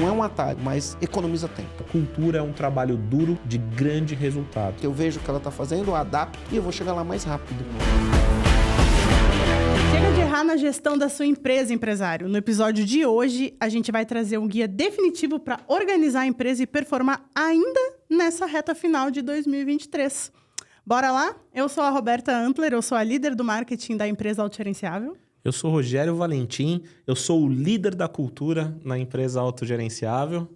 é um atalho, mas economiza tempo. A cultura é um trabalho duro de grande resultado. Eu vejo o que ela está fazendo, eu adapto e eu vou chegar lá mais rápido. Chega de errar na gestão da sua empresa, empresário. No episódio de hoje, a gente vai trazer um guia definitivo para organizar a empresa e performar ainda nessa reta final de 2023. Bora lá? Eu sou a Roberta Antler, eu sou a líder do marketing da empresa Autogerenciável. Eu sou Rogério Valentim, eu sou o líder da cultura na empresa Autogerenciável.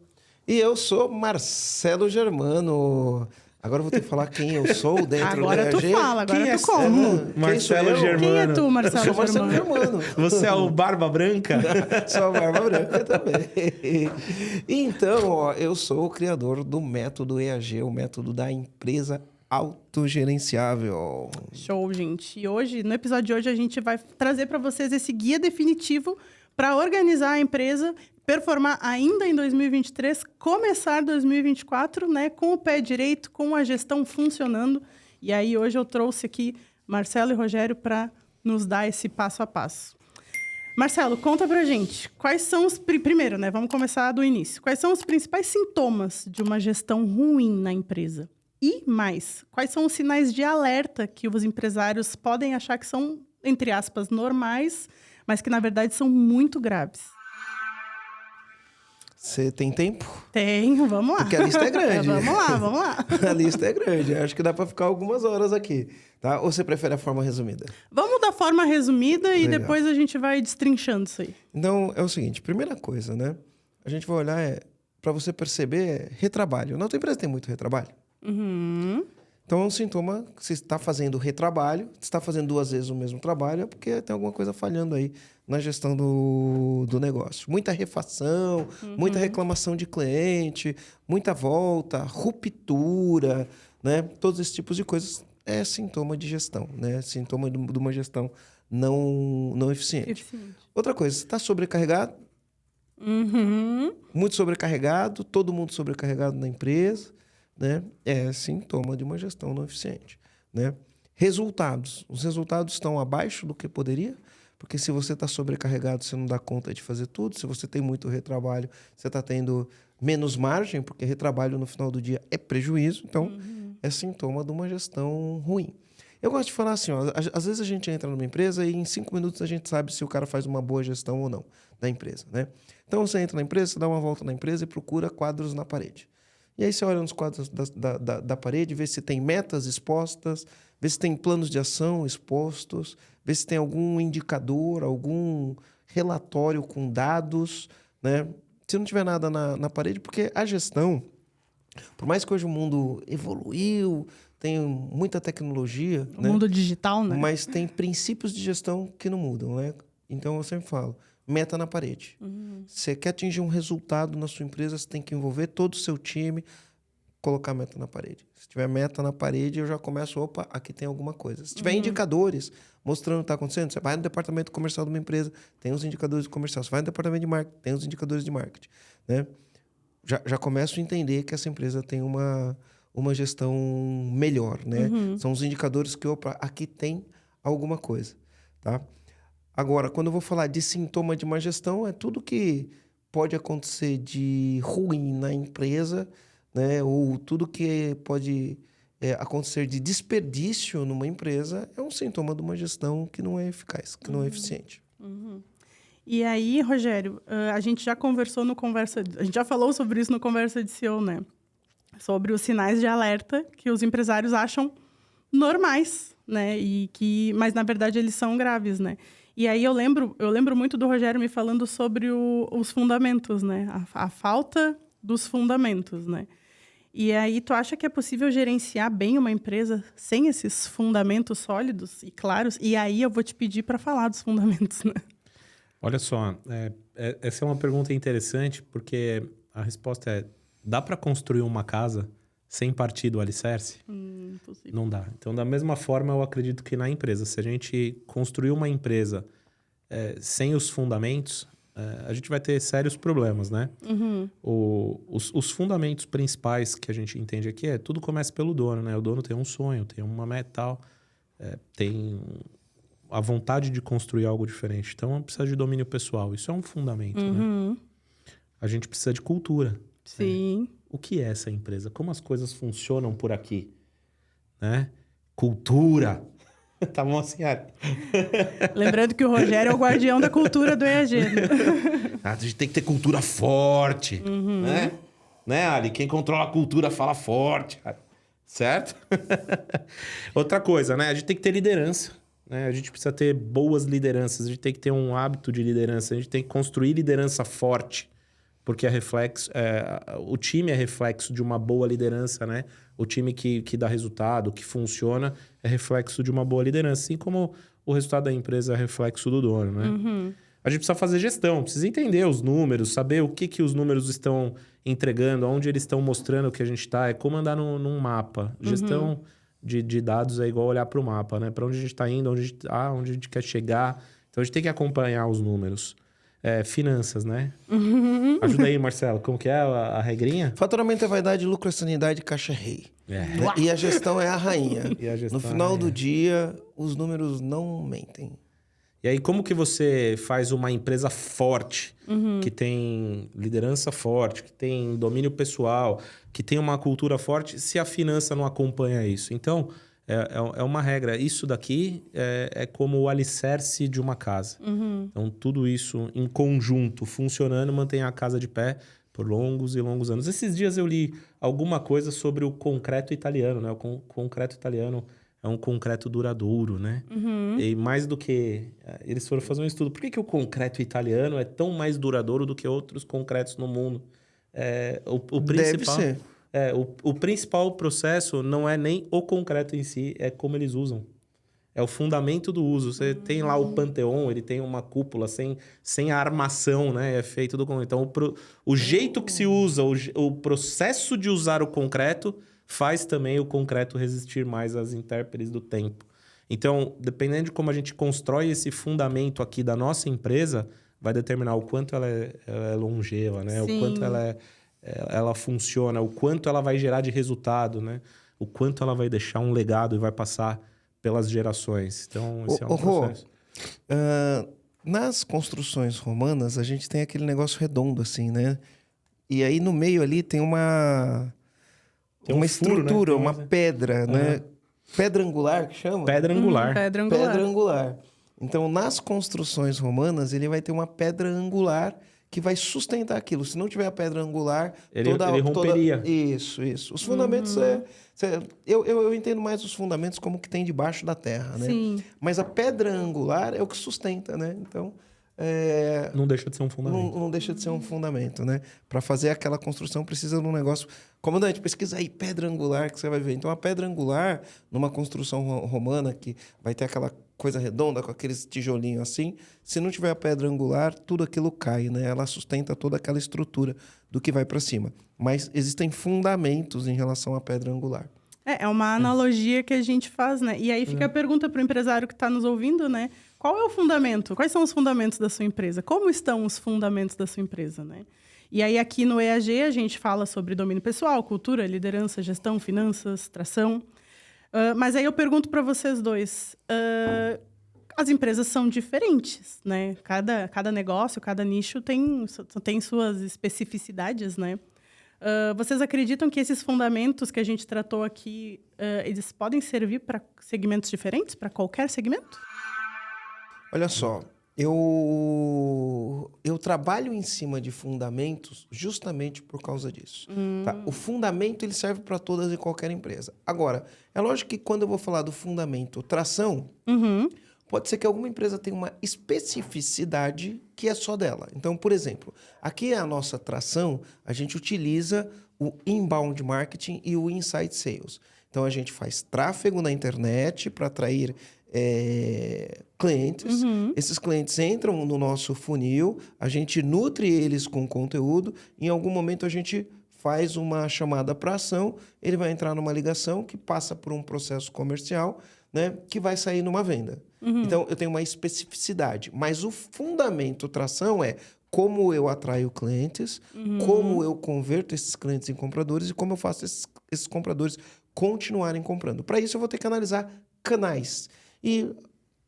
E eu sou Marcelo Germano. Agora eu vou ter que falar quem eu sou dentro do Agora tu EAG. fala, agora Quem tu é como. Marcelo Germano. Quem é tu, Eu Marcelo sou Marcelo Germano? Germano. Você é o Barba Branca? Sou a Barba Branca também. Então, ó, eu sou o criador do método EAG, o método da empresa autogerenciável. Show, gente. E hoje, no episódio de hoje, a gente vai trazer para vocês esse guia definitivo para organizar a empresa, performar ainda em 2023, começar 2024, né, com o pé direito, com a gestão funcionando. E aí, hoje eu trouxe aqui Marcelo e Rogério para nos dar esse passo a passo. Marcelo, conta pra gente, quais são os... Primeiro, né, vamos começar do início. Quais são os principais sintomas de uma gestão ruim na empresa? E mais, quais são os sinais de alerta que os empresários podem achar que são, entre aspas, normais, mas que, na verdade, são muito graves? Você tem tempo? Tenho, vamos lá. Porque a lista é grande. Vamos lá. A lista é grande. Acho que dá para ficar algumas horas aqui, tá? Ou você prefere a forma resumida? Vamos da forma resumida e Legal. depois a gente vai destrinchando isso aí. Então, é o seguinte. Primeira coisa, né? A gente vai olhar para você perceber retrabalho. Na tua empresa tem muito retrabalho? Uhum. Então, é um sintoma que você está fazendo retrabalho, você está fazendo 2 vezes o mesmo trabalho, é porque tem alguma coisa falhando aí na gestão do negócio. Muita refação, muita reclamação de cliente, muita volta, ruptura, né? Todos esses tipos de coisas é sintoma de gestão, né? Sintoma de uma gestão não eficiente. Outra coisa, você está sobrecarregado, muito sobrecarregado, todo mundo sobrecarregado na empresa, né? É sintoma de uma gestão não eficiente, né? Resultados. Os resultados estão abaixo do que poderia, porque se você está sobrecarregado, você não dá conta de fazer tudo. Se você tem muito retrabalho, você está tendo menos margem, porque retrabalho no final do dia é prejuízo. Então, é sintoma de uma gestão ruim. Eu gosto de falar assim, ó, às vezes a gente entra numa empresa e em 5 minutos a gente sabe se o cara faz uma boa gestão ou não da empresa, né? Então, você entra na empresa, você dá uma volta na empresa e procura quadros na parede. E aí você olha nos quadros da parede, vê se tem metas expostas, vê se tem planos de ação expostos, vê se tem algum indicador, algum relatório com dados, né? Se não tiver nada na parede, porque a gestão, por mais que hoje o mundo evoluiu, tem muita tecnologia, O mundo digital, né? mas tem princípios de gestão que não mudam, né? Então, eu sempre falo, meta na parede. Você quer atingir um resultado na sua empresa, você tem que envolver todo o seu time, colocar meta na parede. Se tiver meta na parede, eu já começo, opa, aqui tem alguma coisa. Se tiver indicadores mostrando o que está acontecendo, você vai no departamento comercial de uma empresa, tem os indicadores comerciais. Você vai no departamento de marketing, tem os indicadores de marketing, né? Já começo a entender que essa empresa tem uma gestão melhor, né? São os indicadores que, opa, aqui tem alguma coisa, tá? Agora, quando eu vou falar de sintoma de má gestão, é tudo que pode acontecer de ruim na empresa, né? Ou tudo que pode acontecer de desperdício numa empresa é um sintoma de uma gestão que não é eficaz, que não é eficiente. E aí, Rogério, a gente já conversou a gente já falou sobre isso no Conversa de CEO, né? Sobre os sinais de alerta que os empresários acham normais, né? Mas, na verdade, eles são graves, né? E aí eu lembro muito do Rogério me falando sobre os fundamentos, né? A falta dos fundamentos, né? E aí, tu acha que é possível gerenciar bem uma empresa sem esses fundamentos sólidos e claros? E aí eu vou te pedir para falar dos fundamentos, né? Olha só, essa é uma pergunta interessante, porque a resposta é, dá para construir uma casa sem partir do alicerce? Impossível. Não dá. Então, da mesma forma, eu acredito que na empresa, se a gente construir uma empresa sem os fundamentos, a gente vai ter sérios problemas, né? Os fundamentos principais que a gente entende aqui tudo começa pelo dono, né? O dono tem um sonho, tem uma meta e tal, tem a vontade de construir algo diferente. Então, precisa de domínio pessoal. Isso é um fundamento, né? a gente precisa de cultura. Sim. O que é essa empresa? Como as coisas funcionam por aqui? Né? Cultura. Tá bom, senhora? Lembrando que o Rogério é o guardião da cultura do EAG. Né? A gente tem que ter cultura forte, né? Né, Ali? Quem controla a cultura fala forte, cara. Certo? Outra coisa, né? A gente tem que ter liderança, né? A gente precisa ter boas lideranças, a gente tem que ter um hábito de liderança, a gente tem que construir liderança forte, porque o time é reflexo de uma boa liderança, né? O time que dá resultado, que funciona, é reflexo de uma boa liderança, assim como o resultado da empresa é reflexo do dono, né? A gente precisa fazer gestão, precisa entender os números, saber o que os números estão entregando, onde eles estão mostrando que a gente está. É como andar num mapa. Gestão de dados é igual olhar para o mapa, né? Para onde a gente está indo, onde a gente quer chegar. Então, a gente tem que acompanhar os números. Finanças, né? Ajuda aí, Marcelo. Como que é a regrinha? Faturamento é vaidade, lucro é sanidade, caixa é rei. E a gestão é a rainha. No final do dia, os números não mentem. E aí, como que você faz uma empresa forte, que tem liderança forte, que tem domínio pessoal, que tem uma cultura forte, se a finança não acompanha isso? Então, é uma regra. Isso daqui é como o alicerce de uma casa. Então, tudo isso em conjunto, funcionando, mantém a casa de pé por longos e longos anos. Esses dias eu li alguma coisa sobre o concreto italiano, né? O concreto italiano é um concreto duradouro, né? E mais do que... Eles foram fazer um estudo. Por que o concreto italiano é tão mais duradouro do que outros concretos no mundo? O principal, Deve ser. O principal processo não é nem o concreto em si, é como eles usam. É o fundamento do uso. Você tem lá o Panteão, ele tem uma cúpula sem a armação, né? É feito do concreto. Então, o jeito que se usa, o processo de usar o concreto faz também o concreto resistir mais às intempéries do tempo. Então, dependendo de como a gente constrói esse fundamento aqui da nossa empresa, vai determinar o quanto ela é longeva, né? Sim. O quanto ela funciona, o quanto ela vai gerar de resultado, né? O quanto ela vai deixar um legado e vai passar pelas gerações. Então, esse é um processo. Nas construções romanas, a gente tem aquele negócio redondo, assim, né? E aí, no meio ali, tem uma estrutura, né? uma pedra, né? Pedra angular, que chama? Pedra angular. Pedra angular. Pedra angular. Então, nas construções romanas, ele vai ter uma pedra angular que vai sustentar aquilo. Se não tiver a pedra angular... Ele romperia. Isso. Os fundamentos eu entendo mais os fundamentos como que tem debaixo da terra, né? Sim. Mas a pedra angular é o que sustenta, né? Então... Não deixa de ser um fundamento. Não deixa de ser um fundamento, né? Para fazer aquela construção precisa de um negócio... Comandante, pesquisa aí pedra angular que você vai ver. Então, a pedra angular, numa construção romana, que vai ter aquela coisa redonda com aqueles tijolinhos assim, se não tiver a pedra angular, tudo aquilo cai, né? Ela sustenta toda aquela estrutura do que vai para cima. Mas existem fundamentos em relação à pedra angular. É uma analogia que a gente faz, né? E aí fica a pergunta para o empresário que está nos ouvindo, né? Qual é o fundamento? Quais são os fundamentos da sua empresa? Como estão os fundamentos da sua empresa, né? E aí aqui no EAG a gente fala sobre domínio pessoal, cultura, liderança, gestão, finanças, tração. Mas aí eu pergunto para vocês dois. As empresas são diferentes, né? Cada negócio, cada nicho tem suas especificidades, né? Vocês acreditam que esses fundamentos que a gente tratou aqui, eles podem servir para segmentos diferentes, para qualquer segmento? Olha só, eu trabalho em cima de fundamentos justamente por causa disso. Tá? O fundamento ele serve para todas e qualquer empresa. Agora, é lógico que quando eu vou falar do fundamento tração, pode ser que alguma empresa tenha uma especificidade que é só dela. Então, por exemplo, aqui é a nossa tração, a gente utiliza o inbound marketing e o inside sales. Então, a gente faz tráfego na internet para atrair clientes. Esses clientes entram no nosso funil, a gente nutre eles com conteúdo, em algum momento a gente faz uma chamada para ação, ele vai entrar numa ligação que passa por um processo comercial, né, que vai sair numa venda. Então, eu tenho uma especificidade, mas o fundamento tração é como eu atraio clientes, como eu converto esses clientes em compradores e como eu faço esses compradores continuarem comprando. Para isso, eu vou ter que analisar canais. E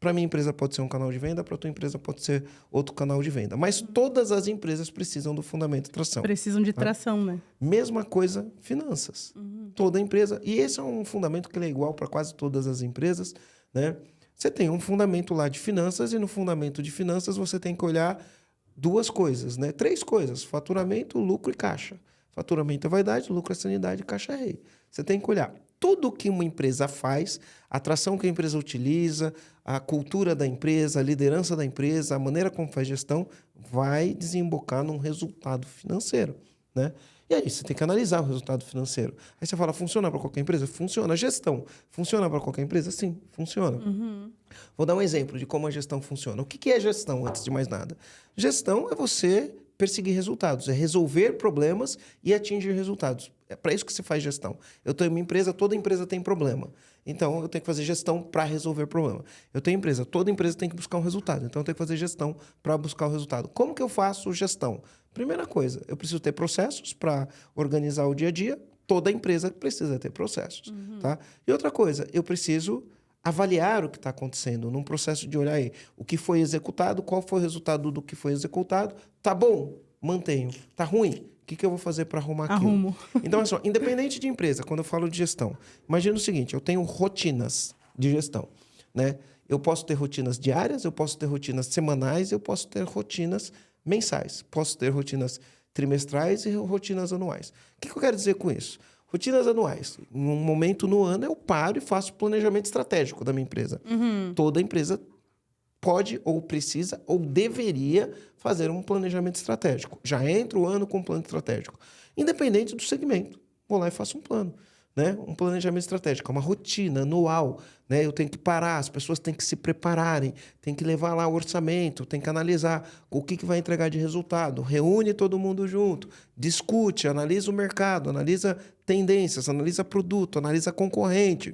Para minha empresa pode ser um canal de venda, para tua empresa pode ser outro canal de venda. Mas todas as empresas precisam do fundamento de tração. Precisam de tração, né? Mesma coisa, finanças. Toda empresa. E esse é um fundamento que ele é igual para quase todas as empresas, né? Você tem um fundamento lá de finanças e no fundamento de finanças você tem que olhar 2 coisas, né? 3 coisas: faturamento, lucro e caixa. Faturamento é vaidade, lucro é sanidade, caixa é rei. Você tem que olhar tudo que uma empresa faz, a atração que a empresa utiliza, a cultura da empresa, a liderança da empresa, a maneira como faz gestão, vai desembocar num resultado financeiro, né? E aí você tem que analisar o resultado financeiro. Aí você fala, funciona para qualquer empresa? Funciona. Gestão, funciona para qualquer empresa? Sim, funciona. Vou dar um exemplo de como a gestão funciona. O que é gestão, antes de mais nada? Gestão é você perseguir resultados, é resolver problemas e atingir resultados. É para isso que se faz gestão. Eu tenho uma empresa, toda empresa tem problema. Então, eu tenho que fazer gestão para resolver problema. Eu tenho empresa, toda empresa tem que buscar um resultado. Então, eu tenho que fazer gestão para buscar o resultado. Como que eu faço gestão? Primeira coisa, eu preciso ter processos para organizar o dia a dia. Toda empresa precisa ter processos. Tá? E outra coisa, eu preciso avaliar o que está acontecendo num processo de olhar aí o que foi executado, qual foi o resultado do que foi executado. Tá bom, mantenho. Tá ruim, o que eu vou fazer para arrumar aquilo? Arrumo. Então, olha só, independente de empresa, quando eu falo de gestão, imagina o seguinte, eu tenho rotinas de gestão, né? Eu posso ter rotinas diárias, eu posso ter rotinas semanais, eu posso ter rotinas mensais, posso ter rotinas trimestrais e rotinas anuais. O que eu quero dizer com isso? Rotinas anuais. Num momento no ano, eu paro e faço planejamento estratégico da minha empresa. Toda empresa pode ou precisa ou deveria fazer um planejamento estratégico. Já entra o ano com um plano estratégico. Independente do segmento. Vou lá e faço um plano. Né? Um planejamento estratégico, uma rotina anual. Né? Eu tenho que parar, as pessoas têm que se prepararem, tem que levar lá o orçamento, tem que analisar o que vai entregar de resultado. Reúne todo mundo junto, discute, analisa o mercado, analisa tendências, analisa produto, analisa concorrente.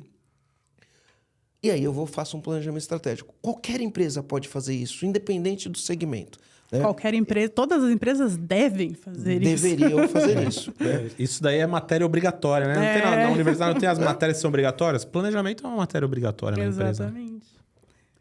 E aí eu faço um planejamento estratégico. Qualquer empresa pode fazer isso, independente do segmento. Né? Qualquer empresa, todas as empresas devem fazer isso. Deveriam fazer isso. Né? Isso daí é matéria obrigatória, né? Não tem na universidade, não tem as matérias que são obrigatórias? Planejamento é uma matéria obrigatória na empresa. Exatamente.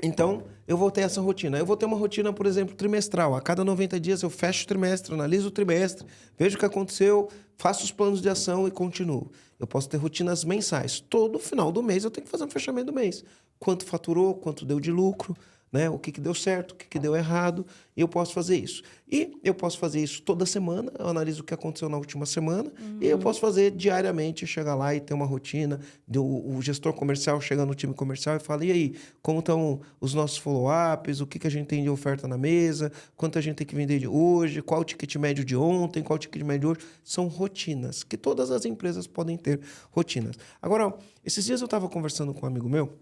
Então, eu vou ter essa rotina. Eu vou ter uma rotina, por exemplo, trimestral. A cada 90 dias eu fecho o trimestre, analiso o trimestre, vejo o que aconteceu, faço os planos de ação e continuo. Eu posso ter rotinas mensais. Todo final do mês eu tenho que fazer um fechamento do mês. Quanto faturou, quanto deu de lucro, né? O que deu certo, o que deu errado, e eu posso fazer isso. E eu posso fazer isso toda semana, eu analiso o que aconteceu na última semana, e eu posso fazer diariamente, chegar lá e ter uma rotina, o gestor comercial chega no time comercial e fala, e aí, como estão os nossos follow-ups, o que a gente tem de oferta na mesa, quanto a gente tem que vender de hoje, qual o ticket médio de ontem, qual o ticket médio de hoje. São rotinas, que todas as empresas podem ter rotinas. Agora, esses dias eu estava conversando com um amigo meu,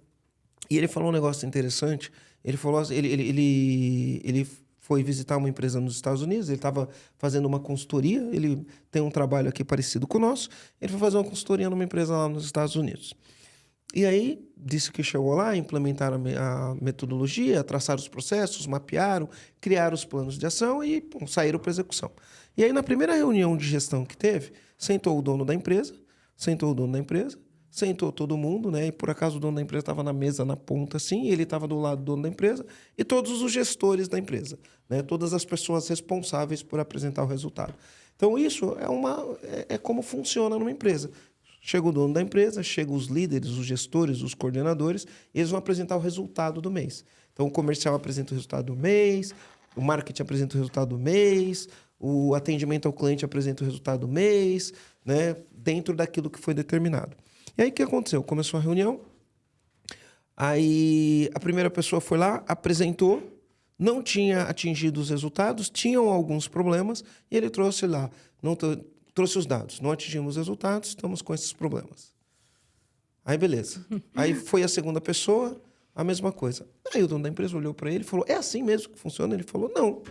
e ele falou um negócio interessante. Ele falou, ele foi visitar uma empresa nos Estados Unidos, ele estava fazendo uma consultoria, ele tem um trabalho aqui parecido com o nosso, ele foi fazer uma consultoria numa empresa lá nos Estados Unidos. E aí, disse que chegou lá, implementaram a metodologia, traçaram os processos, mapearam, criaram os planos de ação e saíram para execução. E aí, na primeira reunião de gestão que teve, sentou o dono da empresa, sentou todo mundo, né? E por acaso o dono da empresa estava na mesa, na ponta, assim, e ele estava do lado do dono da empresa, e todos os gestores da empresa, né? Todas as pessoas responsáveis por apresentar o resultado. Então, isso é como funciona numa empresa. Chega o dono da empresa, chegam os líderes, os gestores, os coordenadores, e eles vão apresentar o resultado do mês. Então, o comercial apresenta o resultado do mês, o marketing apresenta o resultado do mês, o atendimento ao cliente apresenta o resultado do mês, né? Dentro daquilo que foi determinado. E aí, o que aconteceu? Começou a reunião, aí a primeira pessoa foi lá, apresentou, não tinha atingido os resultados, tinham alguns problemas, e ele trouxe lá, trouxe os dados. Não atingimos os resultados, estamos com esses problemas. Aí, beleza. Aí foi a segunda pessoa, a mesma coisa. Aí o dono da empresa olhou para ele e falou, é assim mesmo que funciona? Ele falou, não.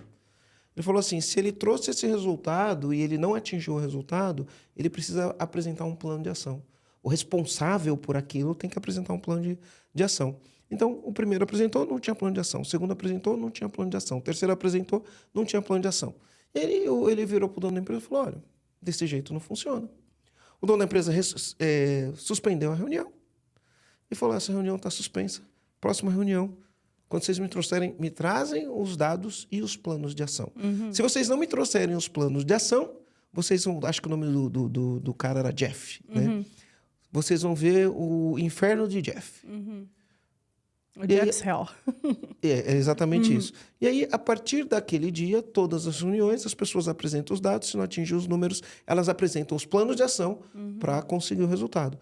Ele falou assim, se ele trouxe esse resultado e ele não atingiu o resultado, ele precisa apresentar um plano de ação. O responsável por aquilo tem que apresentar um plano de ação. Então, o primeiro apresentou, não tinha plano de ação. O segundo apresentou, não tinha plano de ação. O terceiro apresentou, não tinha plano de ação. E ele virou para o dono da empresa e falou, olha, desse jeito não funciona. O dono da empresa suspendeu a reunião e falou, essa reunião está suspensa. Próxima reunião, quando vocês me trazem os dados e os planos de ação. Se vocês não me trouxerem os planos de ação, vocês vão... Acho que o nome do cara era Jeff, né? Vocês vão ver o inferno de Jeff. O Jeff's Hell. É exatamente isso. E aí, a partir daquele dia, todas as reuniões, as pessoas apresentam os dados, se não atingir os números, elas apresentam os planos de ação para conseguir o resultado.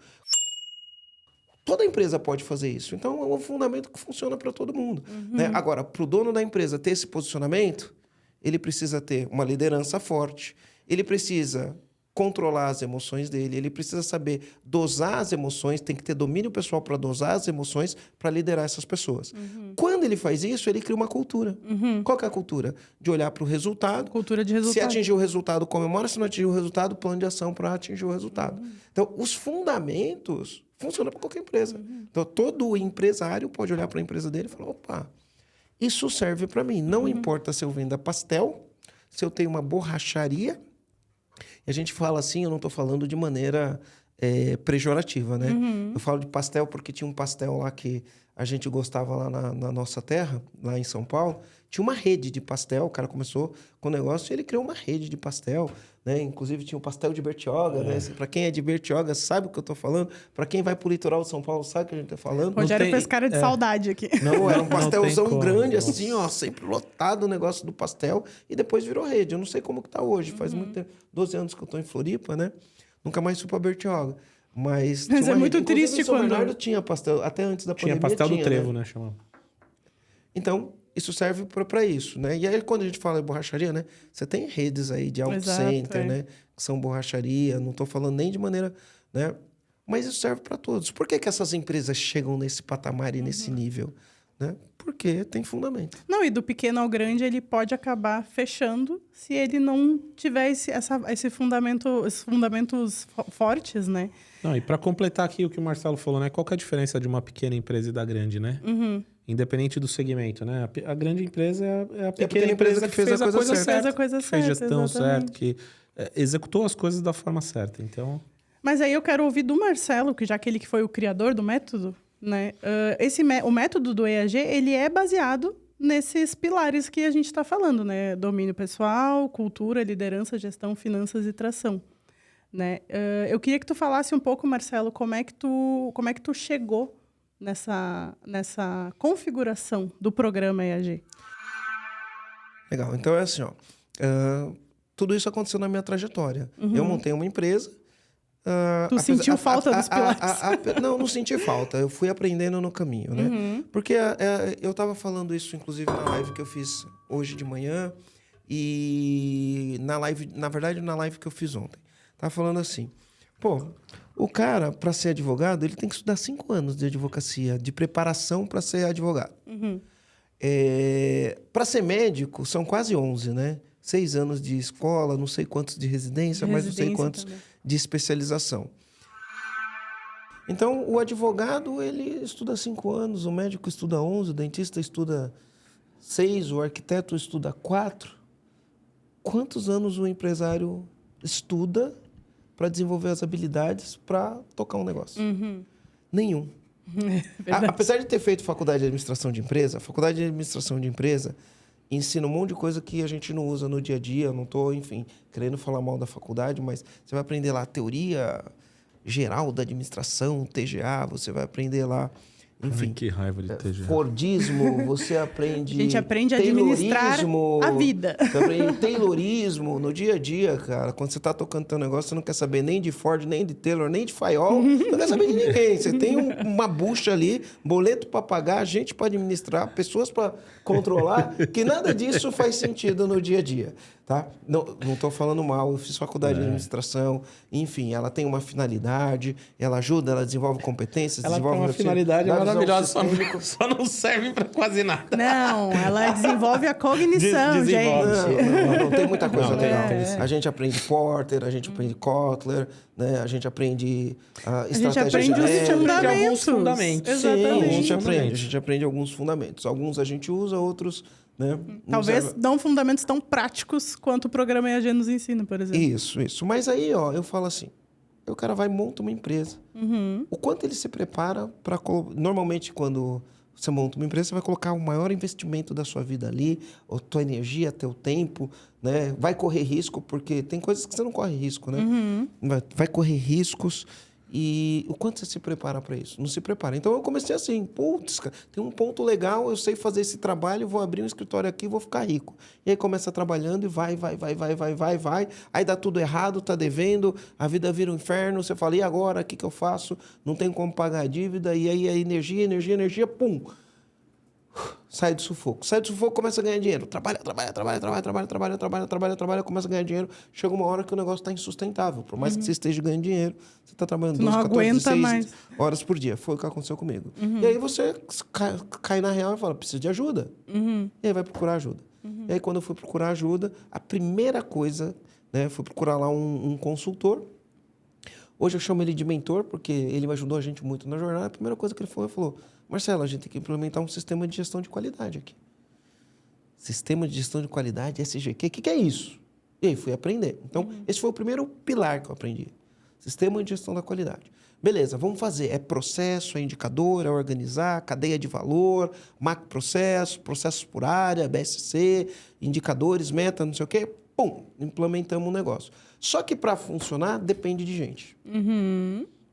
Toda empresa pode fazer isso. Então, é um fundamento que funciona para todo mundo. Né? Agora, para o dono da empresa ter esse posicionamento, ele precisa ter uma liderança forte, ele precisa controlar as emoções dele, ele precisa saber dosar as emoções, tem que ter domínio pessoal para dosar as emoções, para liderar essas pessoas. Quando ele faz isso, ele cria uma cultura. Qual que é a cultura? De olhar para o resultado. Cultura de resultado. Se atingir o resultado, comemora. Se não atingir o resultado, plano de ação para atingir o resultado. Então, os fundamentos funcionam para qualquer empresa. Então, todo empresário pode olhar para a empresa dele e falar, opa, isso serve para mim. Não importa se eu venda pastel, se eu tenho uma borracharia. E a gente fala assim, eu não estou falando de maneira pejorativa, né? Eu falo de pastel porque tinha um pastel lá que a gente gostava lá na nossa terra, lá em São Paulo. Tinha uma rede de pastel, o cara começou com o negócio e ele criou uma rede de pastel, né? Inclusive tinha o pastel de Bertioga, né? Para quem é de Bertioga sabe o que eu estou falando. Para quem vai para o litoral de São Paulo sabe o que a gente está falando. Rogério fez cara de saudade aqui. Não, era um pastelzão como, grande, nossa. assim, ó, sempre lotado o negócio do pastel. E depois virou rede. Eu não sei como que tá hoje. Faz muito tempo, 12 anos que eu tô em Floripa, né? Nunca mais fui pra Bertioga. Mas Mas tinha é uma muito rede. Inclusive, triste em São quando... Bernardo tinha pastel, até antes da pandemia Tinha pastel do trevo, né? né? Chamava. Então, isso serve para isso, né? E aí, quando a gente fala de borracharia, né? Você tem redes aí de auto center, né? Que são borracharia. Não tô falando nem de maneira, né? Mas isso serve para todos. Por que essas empresas chegam nesse patamar e nesse nível? Né? Porque tem fundamento. Não, e do pequeno ao grande ele pode acabar fechando se ele não tiver esses fundamentos fortes, né? Não, e para completar aqui o que o Marcelo falou, né? Qual que é a diferença de uma pequena empresa e da grande, né? Independente do segmento, né? A grande empresa é a pequena empresa que fez a coisa certa. Fez a coisa que fez certa, gestão exatamente. certa, que executou as coisas da forma certa. Então, Mas aí eu quero ouvir do Marcelo, que já aquele que foi o criador do método, né? O método do EAG, ele é baseado nesses pilares que a gente está falando, né? Domínio pessoal, cultura, liderança, gestão, finanças e tração, né? Eu queria que tu falasse um pouco, Marcelo, como é que tu chegou nessa configuração do programa EAG. Legal. Então, é assim, ó. Tudo isso aconteceu na minha trajetória. Eu montei uma empresa. Tu sentiu falta dos pilares? Não senti falta. Eu fui aprendendo no caminho, né? Porque eu estava falando isso, inclusive, na live que eu fiz hoje de manhã e na live que eu fiz ontem. Tava falando assim, pô, o cara, para ser advogado, ele tem que estudar 5 anos de advocacia, de preparação para ser advogado. Para ser médico, são quase 11, né? 6 anos de escola, não sei quantos de residência, mas não sei quantos também de especialização. Então, o advogado, ele estuda 5 anos, o médico estuda 11, o dentista estuda 6, o arquiteto estuda 4. Quantos anos o empresário estuda para desenvolver as habilidades para tocar um negócio? Nenhum. Apesar de ter feito faculdade de administração de empresa, ensina um monte de coisa que a gente não usa no dia a dia. Eu não estou, enfim, querendo falar mal da faculdade, mas você vai aprender lá a teoria geral da administração, TGA, você vai aprender lá, enfim... Ai, que raiva de TGA. Fordismo, você aprende... A gente aprende a administrar a vida. Você aprende Taylorismo no dia a dia, cara. Quando você está tocando teu negócio, você não quer saber nem de Ford, nem de Taylor, nem de Fayol. Não quer saber de ninguém. Você tem uma bucha ali, boleto para pagar, gente para administrar, pessoas para controlar, que nada disso faz sentido no dia a dia. Tá? Não estou falando mal, eu fiz faculdade de administração, enfim, ela tem uma finalidade, ela ajuda, ela desenvolve competências, ela desenvolve... tem uma finalidade maravilhosa, só não serve para quase nada. Não, ela desenvolve a cognição, gente. Não, tem muita coisa legal. A gente aprende Porter, a gente aprende Kotler, né? A gente aprende estratégia aprende alguns fundamentos. Exatamente. Sim, a gente aprende alguns fundamentos. Alguns a gente usa, outros... Né? Talvez não fundamentos tão práticos quanto o programa EAG nos ensina, por exemplo. Isso. Mas aí, ó, eu falo assim, o cara vai e monta uma empresa. O quanto ele se prepara para... Normalmente, quando Você monta uma empresa, você vai colocar o maior investimento da sua vida ali, a tua energia, teu tempo, né? Vai correr risco, porque tem coisas que você não corre risco, né? Vai correr riscos. E o quanto você se prepara para isso? Não se prepara. Então, eu comecei assim, putz, cara, tem um ponto legal, eu sei fazer esse trabalho, vou abrir um escritório aqui, vou ficar rico. E aí começa trabalhando e vai. Aí dá tudo errado, tá devendo, a vida vira um inferno, você fala, e agora, o que eu faço? Não tem como pagar a dívida, e aí a energia, pum! Sai do sufoco, começa a ganhar dinheiro. Trabalha, começa a ganhar dinheiro. Chega uma hora que o negócio está insustentável. Por mais que você esteja ganhando dinheiro, você está trabalhando 12, 14, 16 horas por dia. Foi o que aconteceu comigo. E aí você cai na real e fala, preciso de ajuda. E aí vai procurar ajuda. E aí quando eu fui procurar ajuda, a primeira coisa, né, foi procurar lá um consultor. Hoje eu chamo ele de mentor, porque ele me ajudou a gente muito na jornada. A primeira coisa que ele falou, Marcelo, a gente tem que implementar um sistema de gestão de qualidade aqui. Sistema de gestão de qualidade, SGQ, o que é isso? E aí fui aprender. Então, esse foi o primeiro pilar que eu aprendi. Sistema de gestão da qualidade. Beleza, vamos fazer. É processo, é indicador, é organizar, cadeia de valor, macroprocesso, processos por área, BSC, indicadores, meta, não sei o quê. Pum, implementamos um negócio. Só que para funcionar, depende de gente.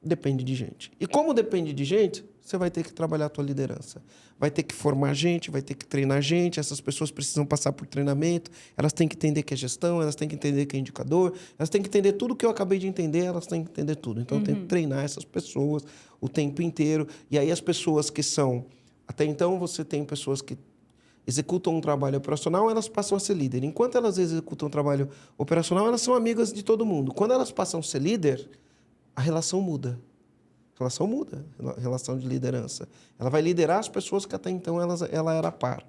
Depende de gente. E como depende de gente, você vai ter que trabalhar a tua liderança. Vai ter que formar gente, vai ter que treinar gente. Essas pessoas precisam passar por treinamento. Elas têm que entender que é gestão, elas têm que entender que é indicador. Elas têm que entender tudo que eu acabei de entender, elas têm que entender tudo. Então, eu tenho que treinar essas pessoas o tempo inteiro. E aí, as pessoas que são... Até então, você tem pessoas que executam um trabalho operacional, elas passam a ser líder. Enquanto elas executam um trabalho operacional, elas são amigas de todo mundo. Quando elas passam a ser líder, a relação muda. A relação muda, a relação de liderança. Ela vai liderar as pessoas que até então ela era par.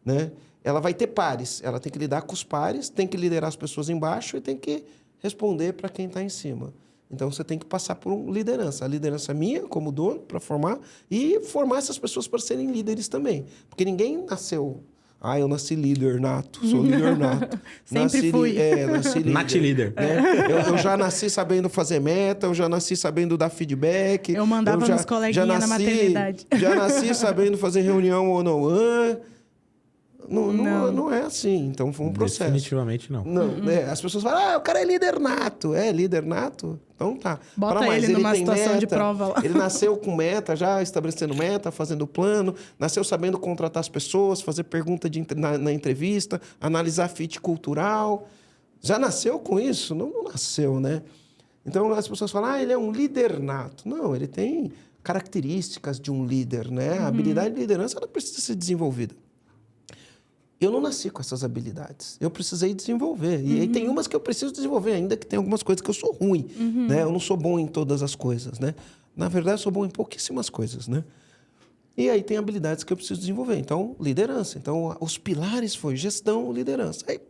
Né? Ela vai ter pares, ela tem que lidar com os pares, tem que liderar as pessoas embaixo e tem que responder para quem está em cima. Então, você tem que passar por uma liderança. A liderança minha, como dono, para formar, e formar essas pessoas para serem líderes também. Porque ninguém nasceu... eu nasci líder nato, sou líder nato. Sempre fui. Nasci líder. Nat líder. Né? Eu já nasci sabendo fazer meta, eu já nasci sabendo dar feedback. Eu mandava nos coleguinhas na maternidade. Já nasci sabendo fazer reunião one-on-one. Não é assim, então foi um processo. Definitivamente não. As pessoas falam, o cara é líder nato. É, líder nato? Então tá. Bota ele numa situação meta, de prova lá. Ele nasceu com meta, já estabelecendo meta, fazendo plano, nasceu sabendo contratar as pessoas, fazer pergunta na entrevista, analisar fit cultural. Já nasceu com isso? Não nasceu, né? Então as pessoas falam, ele é um líder nato. Não, ele tem características de um líder, né? A habilidade de liderança ela precisa ser desenvolvida. Eu não nasci com essas habilidades. Eu precisei desenvolver. E aí tem umas que eu preciso desenvolver, ainda que tem algumas coisas que eu sou ruim. Né? Eu não sou bom em todas as coisas. Né? Na verdade, eu sou bom em pouquíssimas coisas. Né? E aí tem habilidades que eu preciso desenvolver. Então, liderança. Então, os pilares foi gestão, liderança. Aí,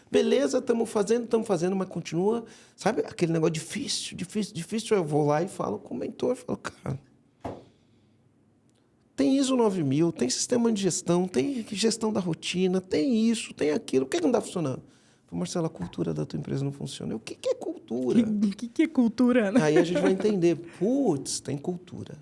beleza, estamos fazendo, mas continua... Sabe aquele negócio difícil. Eu vou lá e falo com o mentor. Falo, cara... Tem ISO 9000, tem sistema de gestão, tem gestão da rotina, tem isso, tem aquilo. Por que não está funcionando? Falei, Marcelo, a cultura da tua empresa não funciona. O que é cultura? O que é cultura? Né? Aí a gente vai entender. Putz, tem cultura.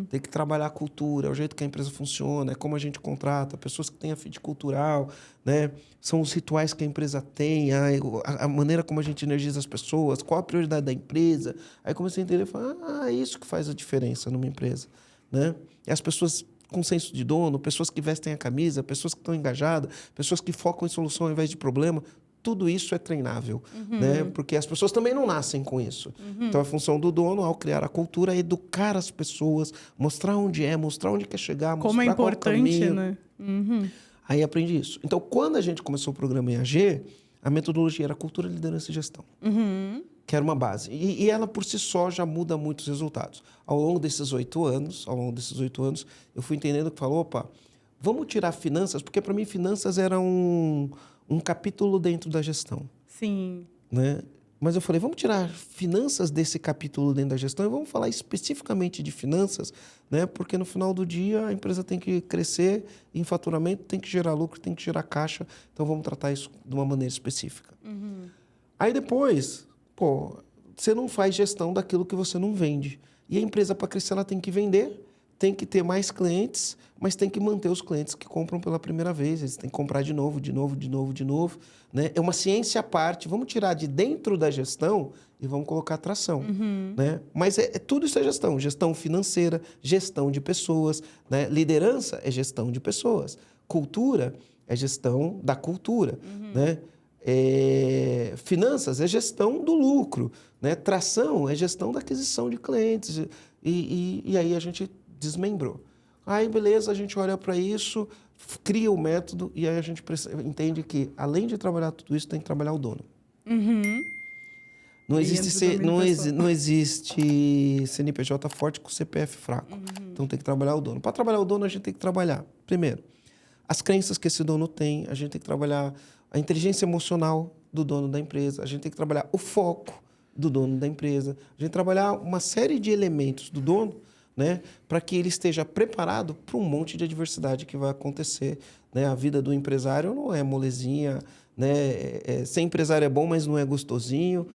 Tem que trabalhar a cultura, é o jeito que a empresa funciona, é como a gente contrata, pessoas que têm a fit cultural, né? São os rituais que a empresa tem, a maneira como a gente energiza as pessoas, qual a prioridade da empresa. Aí comecei a entender e falar, é isso que faz a diferença numa empresa. Né? E as pessoas com senso de dono, pessoas que vestem a camisa, pessoas que estão engajadas, pessoas que focam em solução ao invés de problema, tudo isso é treinável, né? Porque as pessoas também não nascem com isso. Então, a função do dono, ao criar a cultura, é educar as pessoas, mostrar onde quer chegar, como mostrar é importante, qual é o caminho. Né? Aí aprendi isso. Então, quando a gente começou o programa em AG, a metodologia era cultura, liderança e gestão. Que era uma base. E ela, por si só, já muda muitos resultados. Ao longo desses 8 anos, eu fui entendendo que falou, opa, vamos tirar finanças, porque para mim finanças era um capítulo dentro da gestão. Sim. Né? Mas eu falei, vamos tirar finanças desse capítulo dentro da gestão e vamos falar especificamente de finanças, né? Porque no final do dia a empresa tem que crescer em faturamento, tem que gerar lucro, tem que gerar caixa. Então vamos tratar isso de uma maneira específica. Aí depois... você não faz gestão daquilo que você não vende. E a empresa, para crescer, ela tem que vender, tem que ter mais clientes, mas tem que manter os clientes que compram pela primeira vez. Eles têm que comprar de novo, né? É uma ciência à parte. Vamos tirar de dentro da gestão e vamos colocar atração, né? Mas tudo isso é gestão. Gestão financeira, gestão de pessoas, né? Liderança é gestão de pessoas. Cultura é gestão da cultura, né? Finanças é gestão do lucro, né? Tração é gestão da aquisição de clientes. E aí a gente desmembrou. Aí, beleza, a gente olha para isso, cria o método e aí a gente entende que, além de trabalhar tudo isso, tem que trabalhar o dono. Não existe CNPJ forte com CPF fraco. Então, tem que trabalhar o dono. Para trabalhar o dono, a gente tem que trabalhar, primeiro, as crenças que esse dono tem, a gente tem que trabalhar a inteligência emocional do dono da empresa, a gente tem que trabalhar o foco do dono da empresa, a gente tem que trabalhar uma série de elementos do dono, né, para que ele esteja preparado para um monte de adversidade que vai acontecer, né? A vida do empresário não é molezinha, né? Ser empresário é bom, mas não é gostosinho.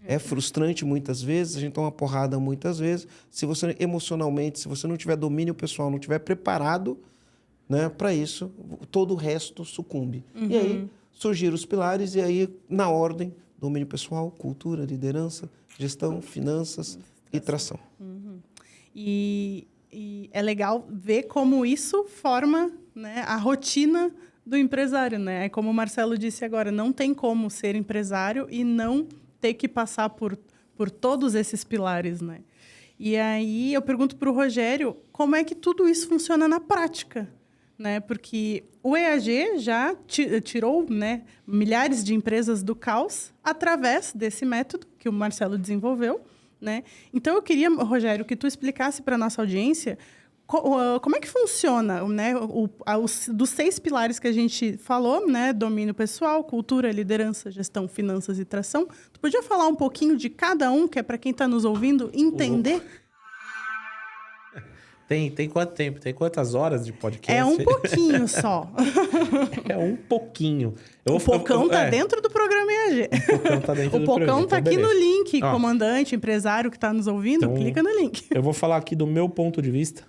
É frustrante muitas vezes, a gente toma porrada muitas vezes. Se você emocionalmente, se você não tiver domínio pessoal, não tiver preparado, né, para isso, todo o resto sucumbe. E aí surgiram os pilares e aí, na ordem, domínio pessoal, cultura, liderança, gestão, finanças e tração. E é legal ver como isso forma, né, a rotina do empresário, né? É como o Marcelo disse agora, não tem como ser empresário e não ter que passar por todos esses pilares, né? E aí eu pergunto para o Rogério como é que tudo isso funciona na prática, né? Porque o EAG já tirou, né, milhares de empresas do caos através desse método que o Marcelo desenvolveu, né? Então, eu queria, Rogério, que tu explicasse para a nossa audiência como é que funciona, né, dos 6 pilares que a gente falou, né? Domínio pessoal, cultura, liderança, gestão, finanças e tração. Tu podia falar um pouquinho de cada um, que é para quem está nos ouvindo entender? Tem quanto tempo? Tem quantas horas de podcast? É um pouquinho só. É um pouquinho. O Pocão está dentro do programa EAG. O Pocão está dentro do programa. O Pocão está aqui no link. Ó, comandante, empresário que está nos ouvindo, então, clica no link. Eu vou falar aqui do meu ponto de vista.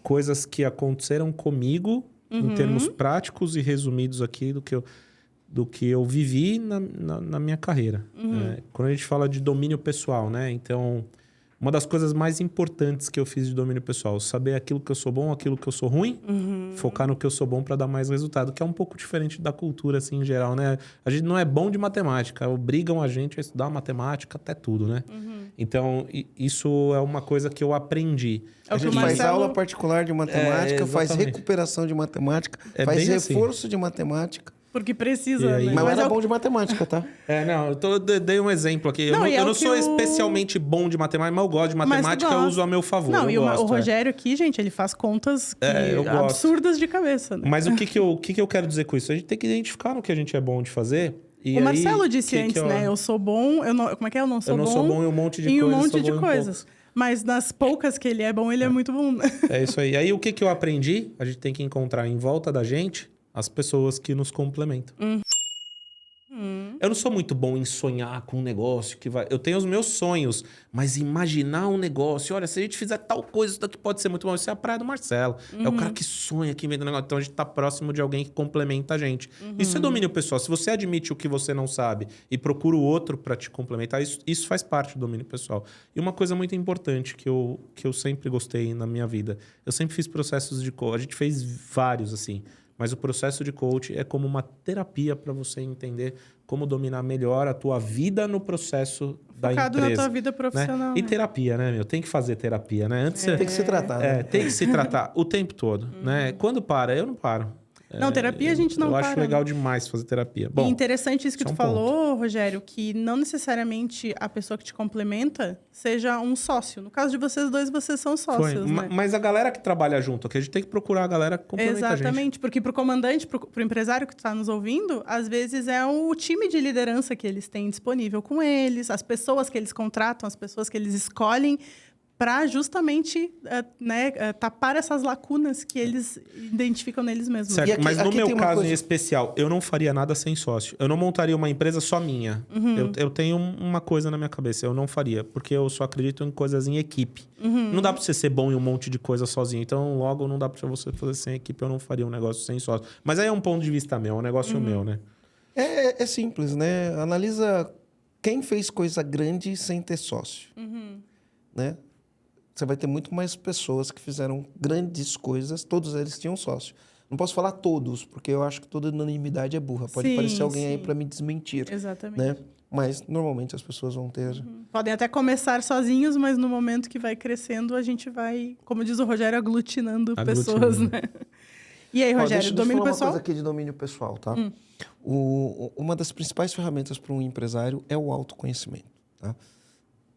Coisas que aconteceram comigo em termos práticos e resumidos aqui do que eu vivi na minha carreira. Quando a gente fala de domínio pessoal, né? Então, uma das coisas mais importantes que eu fiz de domínio pessoal, saber aquilo que eu sou bom, aquilo que eu sou ruim, focar no que eu sou bom para dar mais resultado, que é um pouco diferente da cultura, assim, em geral, né? A gente não é bom de matemática, obrigam a gente a estudar matemática até tudo, né? Então, isso é uma coisa que eu aprendi. A gente faz aula particular de matemática, faz recuperação de matemática, faz reforço de matemática. Porque precisa, aí, né? Mas era bom de matemática, tá? Não, eu dei um exemplo aqui. Eu não sou especialmente bom de matemática, mas eu gosto de matemática, eu uso a meu favor. Não, o Rogério aqui, gente, ele faz contas absurdas de cabeça, né? Mas o que eu quero dizer com isso? A gente tem que identificar no que a gente é bom de fazer. O Marcelo disse antes, né? Eu sou bom, como é que é? Eu não sou bom. Eu não sou bom em um monte de coisas. Mas nas poucas que ele é bom, ele é muito bom. É isso aí. Aí o que eu aprendi? A gente tem que encontrar em volta da gente as pessoas que nos complementam. Eu não sou muito bom em sonhar com um negócio que vai... Eu tenho os meus sonhos, mas imaginar um negócio... Olha, se a gente fizer tal coisa, isso daqui pode ser muito bom. Isso é a praia do Marcelo. É o cara que sonha, que inventa um negócio. Então, a gente tá próximo de alguém que complementa a gente. Isso é domínio pessoal. Se você admite o que você não sabe e procura o outro para te complementar, isso faz parte do domínio pessoal. E uma coisa muito importante que eu sempre gostei na minha vida. Eu sempre fiz processos de coaching. A gente fez vários, assim... Mas o processo de coach é como uma terapia para você entender como dominar melhor a tua vida no processo da empresa. Focado na tua vida profissional. Né? E terapia, né, meu? Tem que fazer terapia, né? Antes tem que se tratar. Né? Tem que se tratar o tempo todo, né? Quando para, eu não paro. Não, terapia a gente não para. Eu acho legal demais fazer terapia. Bom, e interessante isso que tu falou, Rogério, que não necessariamente a pessoa que te complementa seja um sócio. No caso de vocês dois, vocês são sócios, né? Mas a galera que trabalha junto, aqui a gente tem que procurar a galera que complementa a gente. Exatamente, porque pro comandante, pro empresário que está nos ouvindo, às vezes é o time de liderança que eles têm disponível com eles, as pessoas que eles contratam, as pessoas que eles escolhem para justamente tapar essas lacunas que eles identificam neles mesmos. Certo, aqui- mas no aqui meu tem uma caso coisa- em especial, eu não faria nada sem sócio. Eu não montaria uma empresa só minha. Eu tenho uma coisa na minha cabeça, eu não faria, porque eu só acredito em coisas em equipe. Não dá pra você ser bom em um monte de coisa sozinho. Então, logo, não dá pra você fazer sem equipe, eu não faria um negócio sem sócio. Mas aí é um ponto de vista meu, é um negócio meu, né? É simples, né? Analisa quem fez coisa grande sem ter sócio, né? Você vai ter muito mais pessoas que fizeram grandes coisas, todos eles tinham sócio. Não posso falar todos, porque eu acho que toda unanimidade é burra. Pode Sim, aparecer alguém aí sim. para me desmentir, Exatamente. né? Mas normalmente as pessoas vão ter. Podem até começar sozinhos, mas no momento que vai crescendo, a gente vai, como diz o Rogério, aglutinando pessoas, né? E aí, Ó, Rogério, deixa eu domínio falar pessoal? uma coisa aqui de domínio pessoal, tá? Uma das principais ferramentas para um empresário é o autoconhecimento, tá?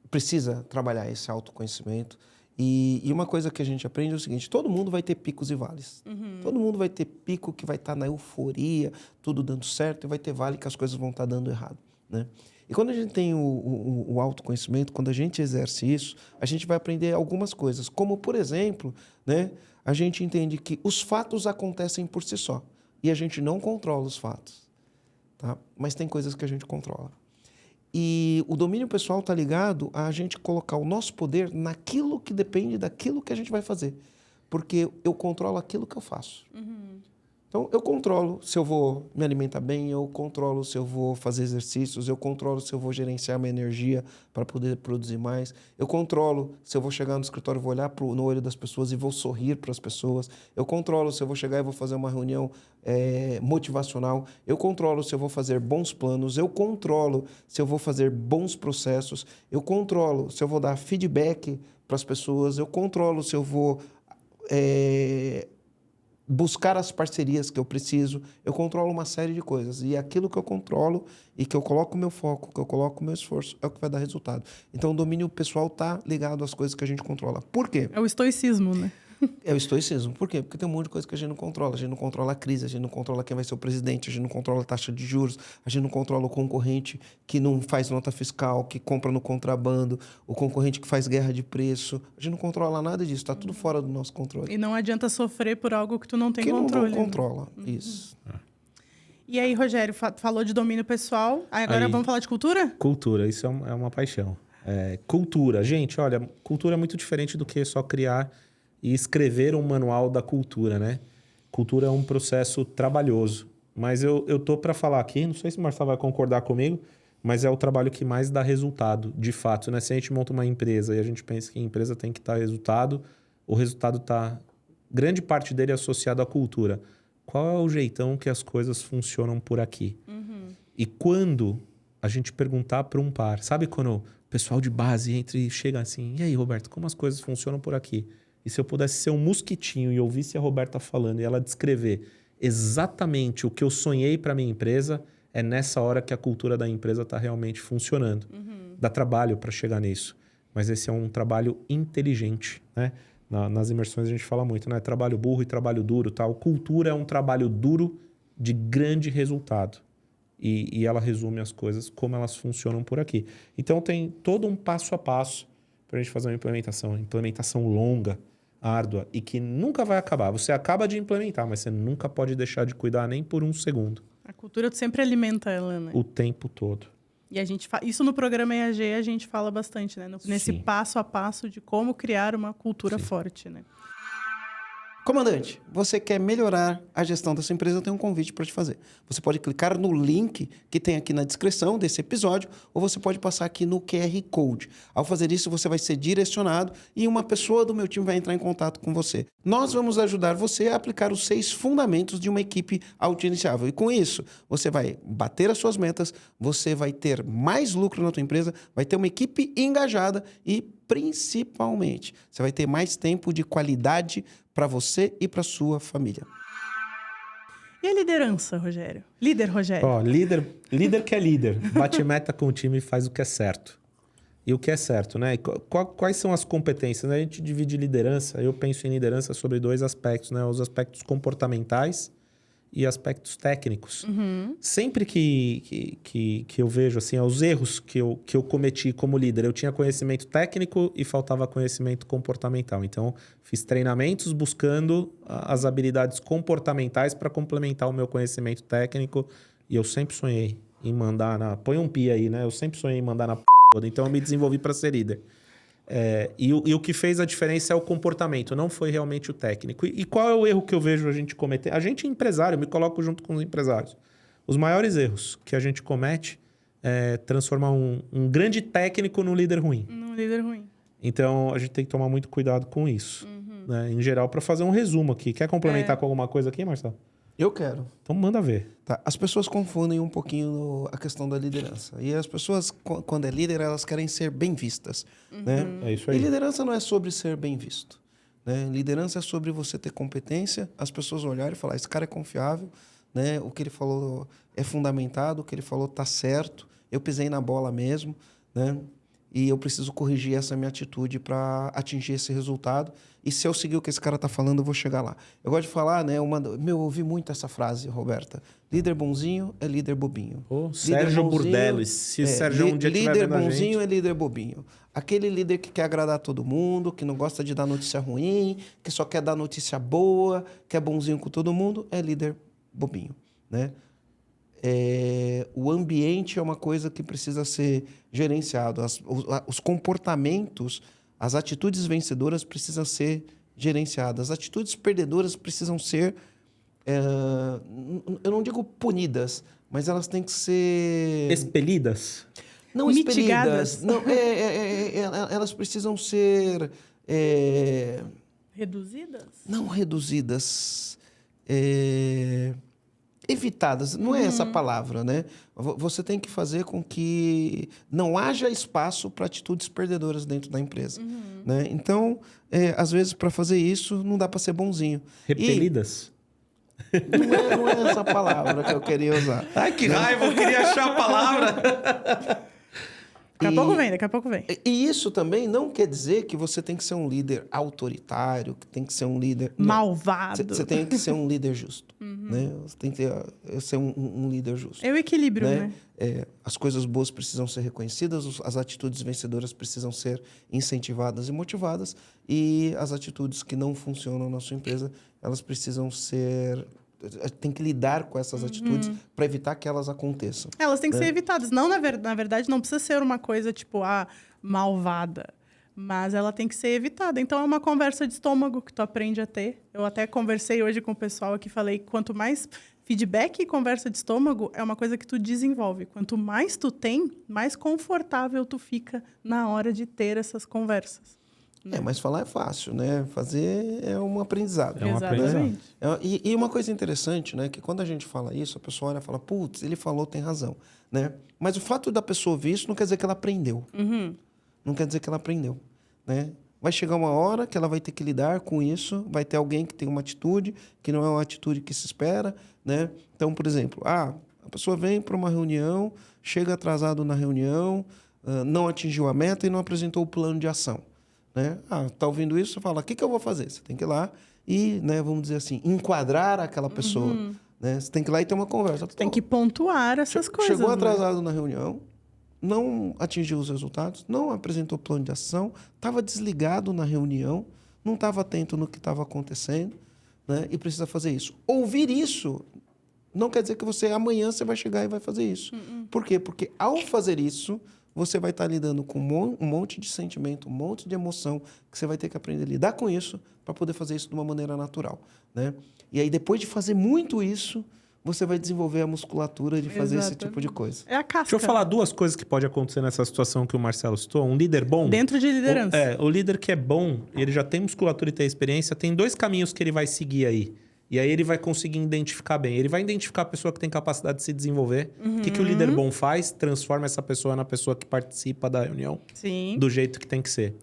Precisa trabalhar esse autoconhecimento. E uma coisa que a gente aprende é o seguinte: todo mundo vai ter picos e vales. Todo mundo vai ter pico que vai estar na euforia, tudo dando certo, e vai ter vale que as coisas vão estar dando errado, né? E quando a gente tem o autoconhecimento, quando a gente exerce isso, a gente vai aprender algumas coisas. Como, por exemplo, né, a gente entende que os fatos acontecem por si só. E a gente não controla os fatos, tá? Mas tem coisas que a gente controla. E o domínio pessoal está ligado a gente colocar o nosso poder naquilo que depende daquilo que a gente vai fazer. Porque eu controlo aquilo que eu faço. Então, eu controlo se eu vou me alimentar bem, eu controlo se eu vou fazer exercícios, eu controlo se eu vou gerenciar minha energia para poder produzir mais, eu controlo se eu vou chegar no escritório e vou olhar no olho das pessoas e vou sorrir para as pessoas, eu controlo se eu vou chegar e vou fazer uma reunião motivacional, eu controlo se eu vou fazer bons planos, eu controlo se eu vou fazer bons processos, eu controlo se eu vou dar feedback para as pessoas, eu controlo se eu vou buscar as parcerias que eu preciso, eu controlo uma série de coisas. E aquilo que eu controlo e que eu coloco o meu foco, que eu coloco o meu esforço, é o que vai dar resultado. Então, o domínio pessoal está ligado às coisas que a gente controla. Por quê? É o estoicismo, né? É o estoicismo. Por quê? Porque tem um monte de coisa que a gente não controla. A gente não controla a crise, a gente não controla quem vai ser o presidente, a gente não controla a taxa de juros, a gente não controla o concorrente que não faz nota fiscal, que compra no contrabando, o concorrente que faz guerra de preço. A gente não controla nada disso, está tudo fora do nosso controle. E não adianta sofrer por algo que tu não tem Que controle. não controla, isso. E aí, Rogério, falou de domínio pessoal. Agora Aí. vamos falar de cultura? Cultura, isso é uma paixão. Cultura, gente, olha, cultura é muito diferente do que só criar e escrever um manual da cultura, né? Cultura é um processo trabalhoso. Mas eu tô para falar aqui, não sei se o Marcelo vai concordar comigo, mas é o trabalho que mais dá resultado, de fato, né? Se a gente monta uma empresa e a gente pensa que a empresa tem que dar resultado, o resultado tá... Grande parte dele é associado à cultura. Qual é o jeitão que as coisas funcionam por aqui? E quando a gente perguntar para um par, sabe quando o pessoal de base entra e chega assim, e aí, Roberto, como as coisas funcionam por aqui? E se eu pudesse ser um mosquitinho e ouvisse a Roberta falando e ela descrever exatamente o que eu sonhei para minha empresa, é nessa hora que a cultura da empresa está realmente funcionando. Dá trabalho para chegar nisso, mas esse é um trabalho inteligente, né? Nas imersões a gente fala muito, né? Trabalho burro e trabalho duro, tal. Cultura é um trabalho duro de grande resultado. E ela resume as coisas como elas funcionam por aqui. Então tem todo um passo a passo para a gente fazer uma implementação longa, árdua e que nunca vai acabar. Você acaba de implementar, mas você nunca pode deixar de cuidar nem por um segundo. A cultura tu sempre alimenta ela, né? O tempo todo. E a gente isso no programa EAG a gente fala bastante, né? Nesse Sim. passo a passo de como criar uma cultura forte, né? Comandante, você quer melhorar a gestão da sua empresa, eu tenho um convite para te fazer. Você pode clicar no link que tem aqui na descrição desse episódio, ou você pode passar aqui no QR Code. Ao fazer isso, você vai ser direcionado e uma pessoa do meu time vai entrar em contato com você. Nós vamos ajudar você a aplicar os 6 fundamentos de uma equipe autogerenciável. E com isso, você vai bater as suas metas, você vai ter mais lucro na tua empresa, vai ter uma equipe engajada e, principalmente, você vai ter mais tempo de qualidade para você e para sua família. E a liderança, Rogério? Líder, Rogério. Ó, líder que é líder. Bate meta com o time e faz o que é certo. E o que é certo, né? Quais são as competências? A gente divide liderança, eu penso em liderança sobre 2 aspectos, né? Os aspectos comportamentais e aspectos técnicos. Sempre que eu vejo assim, os erros que eu cometi como líder, eu tinha conhecimento técnico e faltava conhecimento comportamental. Então, fiz treinamentos buscando as habilidades comportamentais para complementar o meu conhecimento técnico. E eu sempre sonhei em mandar na... Põe um pi aí, né? Eu sempre sonhei em mandar na p toda. Então, eu me desenvolvi para ser líder. E o que fez a diferença é o comportamento, não foi realmente o técnico. E qual é o erro que eu vejo a gente cometer? A gente é empresário, eu me coloco junto com os empresários. Os maiores erros que a gente comete é transformar um grande técnico num líder ruim. Num líder ruim. Então, a gente tem que tomar muito cuidado com isso. Né? Em geral, para fazer um resumo aqui. Quer complementar com alguma coisa aqui, Marcelo? Eu quero. Então, manda ver. Tá. As pessoas confundem um pouquinho a questão da liderança. E as pessoas, quando é líder, elas querem ser bem vistas. Né? É isso aí. E liderança não é sobre ser bem visto. Né? Liderança é sobre você ter competência, as pessoas olharem e falar, esse cara é confiável, né? O que ele falou é fundamentado, o que ele falou está certo, eu pisei na bola mesmo, né? E eu preciso corrigir essa minha atitude para atingir esse resultado. E se eu seguir o que esse cara está falando, eu vou chegar lá. Eu gosto de falar, né? Eu ouvi muito essa frase, Roberta. Líder bonzinho é líder bobinho. Sérgio Burdelos. Se o Sérgio um dia estiver líder vendo a bonzinho gente... é líder bobinho. Aquele líder que quer agradar todo mundo, que não gosta de dar notícia ruim, que só quer dar notícia boa, que é bonzinho com todo mundo, é líder bobinho, né? O ambiente é uma coisa que precisa ser gerenciado. Os comportamentos, as atitudes vencedoras precisam ser gerenciadas. As atitudes perdedoras precisam ser, eu não digo punidas, mas elas têm que ser... Expelidas? Não Mitigadas. expelidas. Não, elas precisam ser... Reduzidas? Não reduzidas. Evitadas, não é essa a palavra, né? Você tem que fazer com que não haja espaço para atitudes perdedoras dentro da empresa. Né? Então, às vezes, para fazer isso, não dá para ser bonzinho. Repelidas? Não é essa palavra que eu queria usar. Ai, que raiva, eu queria achar a palavra. Daqui a pouco vem. E isso também não quer dizer que você tem que ser um líder autoritário, que tem que ser um líder... Malvado. Você tem que ser um líder justo. Né? Você tem que ser um líder justo. É o equilíbrio, né? As coisas boas precisam ser reconhecidas, as atitudes vencedoras precisam ser incentivadas e motivadas, e as atitudes que não funcionam na sua empresa, elas precisam ser... Tem que lidar com essas atitudes para evitar que elas aconteçam. Elas têm que ser evitadas. Não, na verdade, não precisa ser uma coisa, tipo, malvada. Mas ela tem que ser evitada. Então, é uma conversa de estômago que tu aprende a ter. Eu até conversei hoje com o pessoal aqui, falei, quanto mais feedback e conversa de estômago, é uma coisa que tu desenvolve. Quanto mais tu tem, mais confortável tu fica na hora de ter essas conversas. Mas falar é fácil, né? Fazer é um aprendizado. Exatamente. E uma coisa interessante, né? Que quando a gente fala isso, a pessoa olha e fala, putz, ele falou, tem razão, né? Mas o fato da pessoa ouvir isso não quer dizer que ela aprendeu. Não quer dizer que ela aprendeu, né? Vai chegar uma hora que ela vai ter que lidar com isso, vai ter alguém que tem uma atitude que não é uma atitude que se espera, né? Então, por exemplo, a pessoa vem para uma reunião, chega atrasado na reunião, não atingiu a meta e não apresentou o plano de ação. Né? Tá ouvindo isso? Você fala, o que eu vou fazer? Você tem que ir lá e, né, vamos dizer assim, enquadrar aquela pessoa. Né? Você tem que ir lá e ter uma conversa. Tem que pontuar essas coisas. Chegou atrasado na reunião, não atingiu os resultados, não apresentou plano de ação, estava desligado na reunião, não estava atento no que estava acontecendo, né? E precisa fazer isso. Ouvir isso não quer dizer que amanhã você vai chegar e vai fazer isso. Por quê? Porque ao fazer isso, você vai estar lidando com um monte de sentimento, um monte de emoção, que você vai ter que aprender a lidar com isso para poder fazer isso de uma maneira natural. Né? E aí, depois de fazer muito isso, você vai desenvolver a musculatura de fazer esse tipo de coisa. É a casca. Deixa eu falar duas coisas que pode acontecer nessa situação que o Marcelo citou. Um líder bom... Dentro de liderança. O líder que é bom, ele já tem musculatura e tem experiência, tem dois caminhos que ele vai seguir aí. E aí ele vai conseguir identificar bem. Ele vai identificar a pessoa que tem capacidade de se desenvolver. O que o líder bom faz? Transforma essa pessoa na pessoa que participa da reunião. Sim. Do jeito que tem que ser.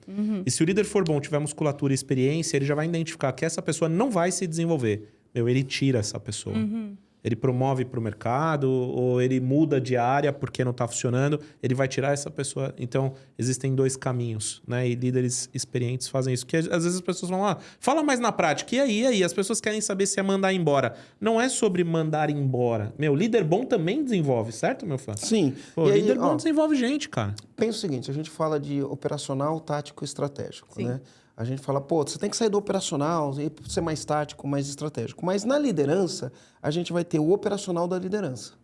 E se o líder for bom, tiver musculatura e experiência, ele já vai identificar que essa pessoa não vai se desenvolver. Ele tira essa pessoa. Ele promove para o mercado ou ele muda de área porque não está funcionando, ele vai tirar essa pessoa. Então, existem 2 caminhos, né? E líderes experientes fazem isso. Que às vezes as pessoas vão fala mais na prática. E aí? As pessoas querem saber se é mandar embora. Não é sobre mandar embora. Líder bom também desenvolve, certo, meu fã? Sim. Pô, E aí, líder bom desenvolve gente, cara. Pensa o seguinte, a gente fala de operacional, tático e estratégico, Sim. né? A gente fala, você tem que sair do operacional e ser mais tático, mais estratégico. Mas na liderança, a gente vai ter o operacional da liderança.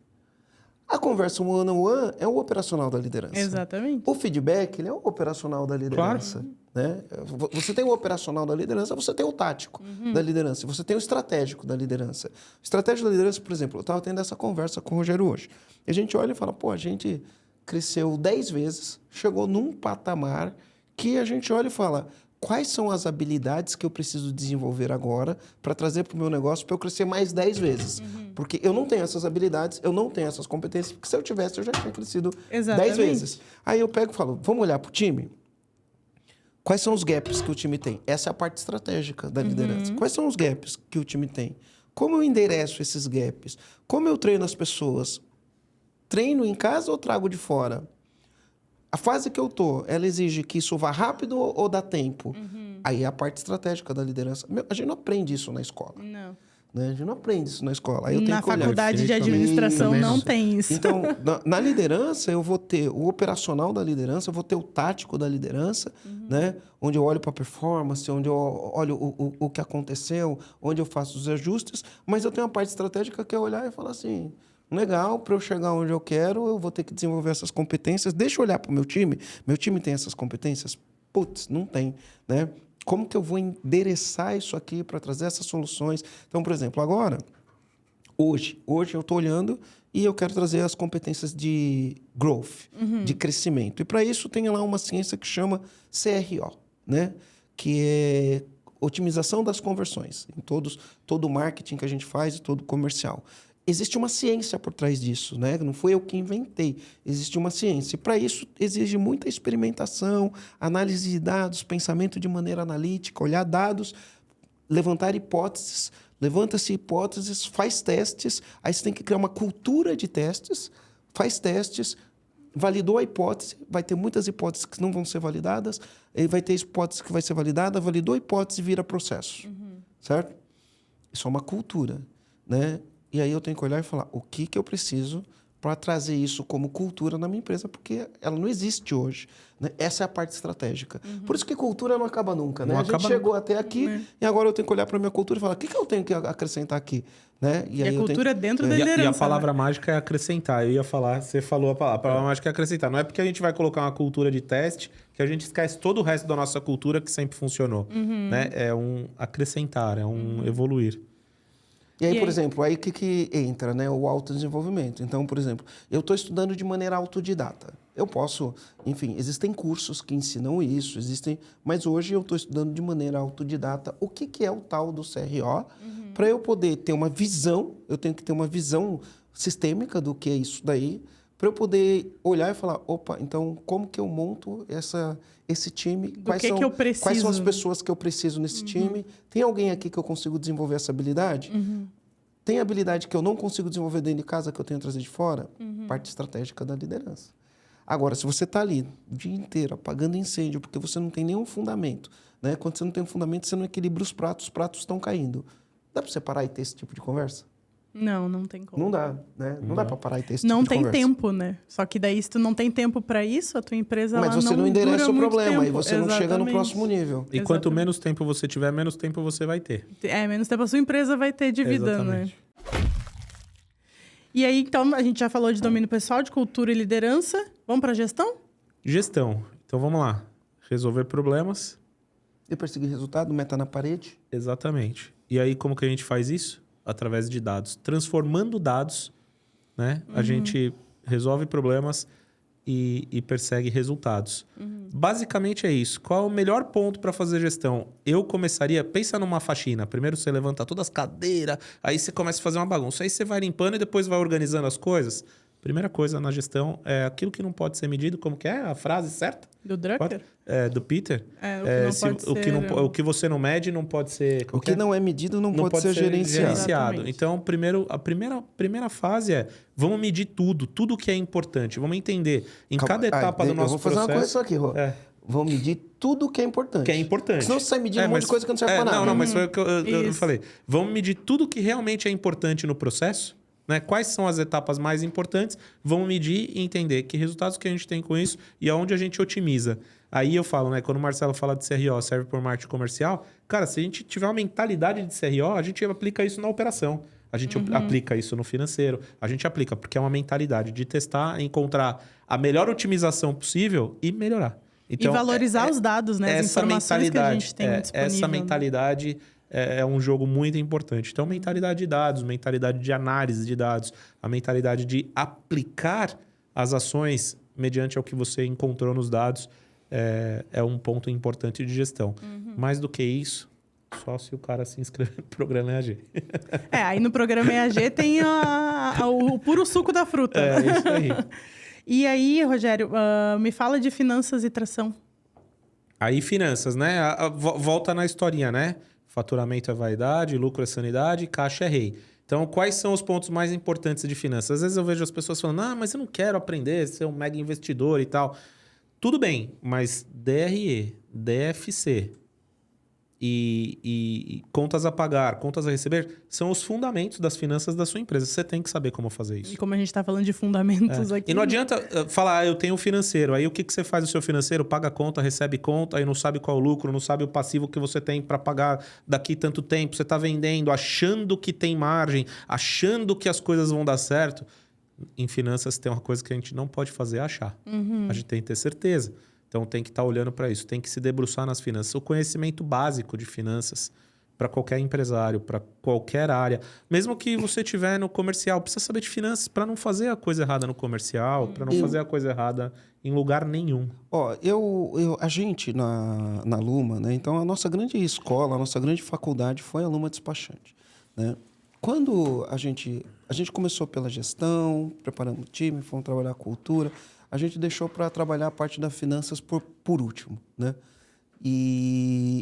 A conversa one-on-one é o operacional da liderança. Exatamente. O feedback, ele é o operacional da liderança. Né? Você tem o operacional da liderança, você tem o tático da liderança, você tem o estratégico da liderança. O estratégico da liderança, por exemplo, eu estava tendo essa conversa com o Rogério hoje. E a gente olha e fala, a gente cresceu 10 vezes, chegou num patamar que a gente olha e fala, quais são as habilidades que eu preciso desenvolver agora para trazer para o meu negócio para eu crescer mais 10 vezes? Porque eu não tenho essas habilidades, eu não tenho essas competências, porque se eu tivesse, eu já tinha crescido 10 vezes. Aí eu pego e falo, vamos olhar para o time? Quais são os gaps que o time tem? Essa é a parte estratégica da liderança. Quais são os gaps que o time tem? Como eu endereço esses gaps? Como eu treino as pessoas? Treino em casa ou trago de fora? A fase que eu tô, ela exige que isso vá rápido ou dá tempo? Aí é a parte estratégica da liderança. A gente não aprende isso na escola. Não. Né? A gente não aprende isso na escola. Aí eu tenho Na que olhar. faculdade de administração também não não. tem isso. Então, na liderança, eu vou ter o operacional da liderança, eu vou ter o tático da liderança, né? Onde eu olho para a performance, onde eu olho o que aconteceu, onde eu faço os ajustes, mas eu tenho a parte estratégica que é olhar e falar assim, legal, para eu chegar onde eu quero, eu vou ter que desenvolver essas competências. Deixa eu olhar para o meu time tem essas competências? Putz, não tem, né? Como que eu vou endereçar isso aqui para trazer essas soluções? Então, por exemplo, agora, hoje eu estou olhando e eu quero trazer as competências de growth, de crescimento. E para isso tem lá uma ciência que chama CRO, né? Que é otimização das conversões, em todo o marketing que a gente faz e todo o comercial. Existe uma ciência por trás disso, né? Não foi eu que inventei. Existe uma ciência. E para isso exige muita experimentação, análise de dados, pensamento de maneira analítica, olhar dados, levantar hipóteses. Levanta-se hipóteses, faz testes. Aí você tem que criar uma cultura de testes, faz testes, validou a hipótese, vai ter muitas hipóteses que não vão ser validadas, e vai ter hipótese que vai ser validada, validou a hipótese, vira processo. Certo? Isso é uma cultura, né? E aí eu tenho que olhar e falar, o que eu preciso para trazer isso como cultura na minha empresa, porque ela não existe hoje. Né? Essa é a parte estratégica. Por isso que cultura não acaba nunca. Né? A gente chegou até aqui e agora eu tenho que olhar para a minha cultura e falar, o que eu tenho que acrescentar aqui? Né? E a cultura é dentro da liderança. E a palavra mágica é acrescentar. Eu ia falar, você falou a palavra mágica é acrescentar. Não é porque a gente vai colocar uma cultura de teste que a gente esquece todo o resto da nossa cultura que sempre funcionou. Né? É um acrescentar, é um evoluir. E aí, por exemplo, aí o que entra, né? O autodesenvolvimento. Então, por exemplo, eu estou estudando de maneira autodidata. Eu posso, enfim, existem cursos que ensinam isso, mas hoje eu estou estudando de maneira autodidata o que é o tal do CRO. Para eu poder ter uma visão, eu tenho que ter uma visão sistêmica do que é isso daí, para eu poder olhar e falar, opa, então como que eu monto esse time? Que eu preciso? Quais são as pessoas que eu preciso nesse time? Tem alguém aqui que eu consigo desenvolver essa habilidade? Tem habilidade que eu não consigo desenvolver dentro de casa que eu tenho que trazer de fora? Parte estratégica da liderança. Agora, se você está ali o dia inteiro apagando incêndio porque você não tem nenhum fundamento, né? Quando você não tem um fundamento, você não equilibra os pratos estão caindo. Dá para você parar e ter esse tipo de conversa? Não tem como. Não dá, né? Não dá para parar e ter esse tipo de Não conversa. tem tempo, né? Só que daí, se tu não tem tempo para isso, a tua empresa Mas ela você não dura endereça o muito problema tempo. e você não chega no próximo nível. E quanto menos tempo você tiver, menos tempo você vai ter. Menos tempo a sua empresa vai ter de vida, né? E aí, então, a gente já falou de domínio pessoal, de cultura e liderança. Vamos para gestão? Gestão. Então, vamos lá. Resolver problemas. E perseguir resultado, meta na parede. Exatamente. E aí, como que a gente faz isso? Através de dados. Transformando dados, né? A gente resolve problemas e persegue resultados. Basicamente é isso. Qual é o melhor ponto para fazer gestão? Eu começaria... Pensa numa faxina. Primeiro você levanta todas as cadeiras, aí você começa a fazer uma bagunça. Aí você vai limpando e depois vai organizando as coisas. Primeira coisa na gestão é aquilo que não pode ser medido, como que é a frase certa? Do Drucker? Do Peter. O O que você não mede não pode ser... O que não é medido não pode ser gerenciado. Exatamente. Então, a primeira fase é, vamos medir tudo que é importante. Vamos entender em cada etapa do nosso processo... Eu vou fazer uma coisa só aqui, Rô. Vamos medir tudo que é importante. Que é importante. Senão você sai medindo um monte de coisa que não serve pra nada. Não, mas foi o que eu falei. Vamos medir tudo que realmente é importante no processo, né? Quais são as etapas mais importantes? Vamos medir e entender que resultados que a gente tem com isso e aonde a gente otimiza. Aí eu falo, né? Quando o Marcelo fala de CRO, serve por marketing comercial. Cara, se a gente tiver uma mentalidade de CRO, a gente aplica isso na operação. A gente aplica isso no financeiro. A gente aplica porque é uma mentalidade de testar, encontrar a melhor otimização possível e melhorar. Então, e valorizar os dados, né? As informações que a gente tem disponível. Essa mentalidade é um jogo muito importante. Então, mentalidade de dados, mentalidade de análise de dados, a mentalidade de aplicar as ações mediante ao que você encontrou nos dados é um ponto importante de gestão. Mais do que isso, só se o cara se inscrever no programa EAG. Aí no programa EAG tem o puro suco da fruta. É isso aí. E aí, Rogério, me fala de finanças e tração. Aí, finanças, né? Volta na historinha, né? Faturamento é vaidade, lucro é sanidade, caixa é rei. Então, quais são os pontos mais importantes de finanças? Às vezes eu vejo as pessoas falando, mas eu não quero aprender, ser um mega investidor e tal. Tudo bem, mas DRE, DFC e contas a pagar, contas a receber, são os fundamentos das finanças da sua empresa. Você tem que saber como fazer isso. E como a gente está falando de fundamentos aqui... E não adianta falar, eu tenho financeiro. Aí o que você faz no seu financeiro? Paga conta, recebe conta, aí não sabe qual é o lucro, não sabe o passivo que você tem para pagar daqui tanto tempo. Você está vendendo, achando que tem margem, achando que as coisas vão dar certo. Em finanças tem uma coisa que a gente não pode fazer, é achar. A gente tem que ter certeza. Então, tem que estar olhando para isso, tem que se debruçar nas finanças. O conhecimento básico de finanças para qualquer empresário, para qualquer área. Mesmo que você estiver no comercial, precisa saber de finanças para não fazer a coisa errada no comercial, para não fazer a coisa errada em lugar nenhum. A gente na Luma, né? Então, a nossa grande escola, a nossa grande faculdade foi a Luma Despachante, né? Quando a gente começou pela gestão, preparamos o time, fomos trabalhar a cultura... A gente deixou para trabalhar a parte das finanças por último, né?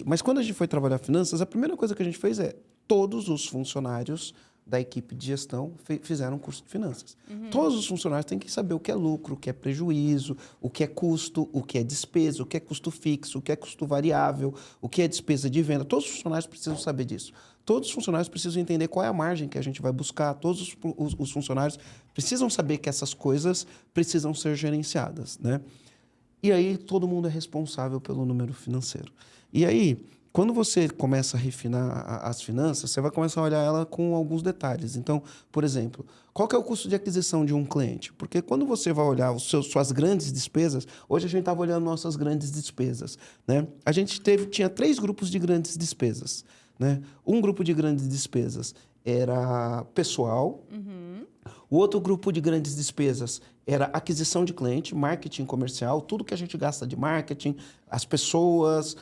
Mas quando a gente foi trabalhar finanças, a primeira coisa que a gente fez todos os funcionários da equipe de gestão fizeram curso de finanças. Todos os funcionários têm que saber o que é lucro, o que é prejuízo, o que é custo, o que é despesa, o que é custo fixo, o que é custo variável, o que é despesa de venda. Todos os funcionários precisam saber disso. Todos os funcionários precisam entender qual é a margem que a gente vai buscar. Todos os funcionários precisam saber que essas coisas precisam ser gerenciadas, né? E aí, todo mundo é responsável pelo número financeiro. E aí, quando você começa a refinar as finanças, você vai começar a olhar ela com alguns detalhes. Então, por exemplo, qual que é o custo de aquisição de um cliente? Porque quando você vai olhar suas grandes despesas, hoje a gente estava olhando nossas grandes despesas, né? A gente tinha 3 grupos de grandes despesas, né? Um grupo de grandes despesas era pessoal, o outro grupo de grandes despesas era aquisição de cliente, marketing comercial, tudo que a gente gasta de marketing, as pessoas,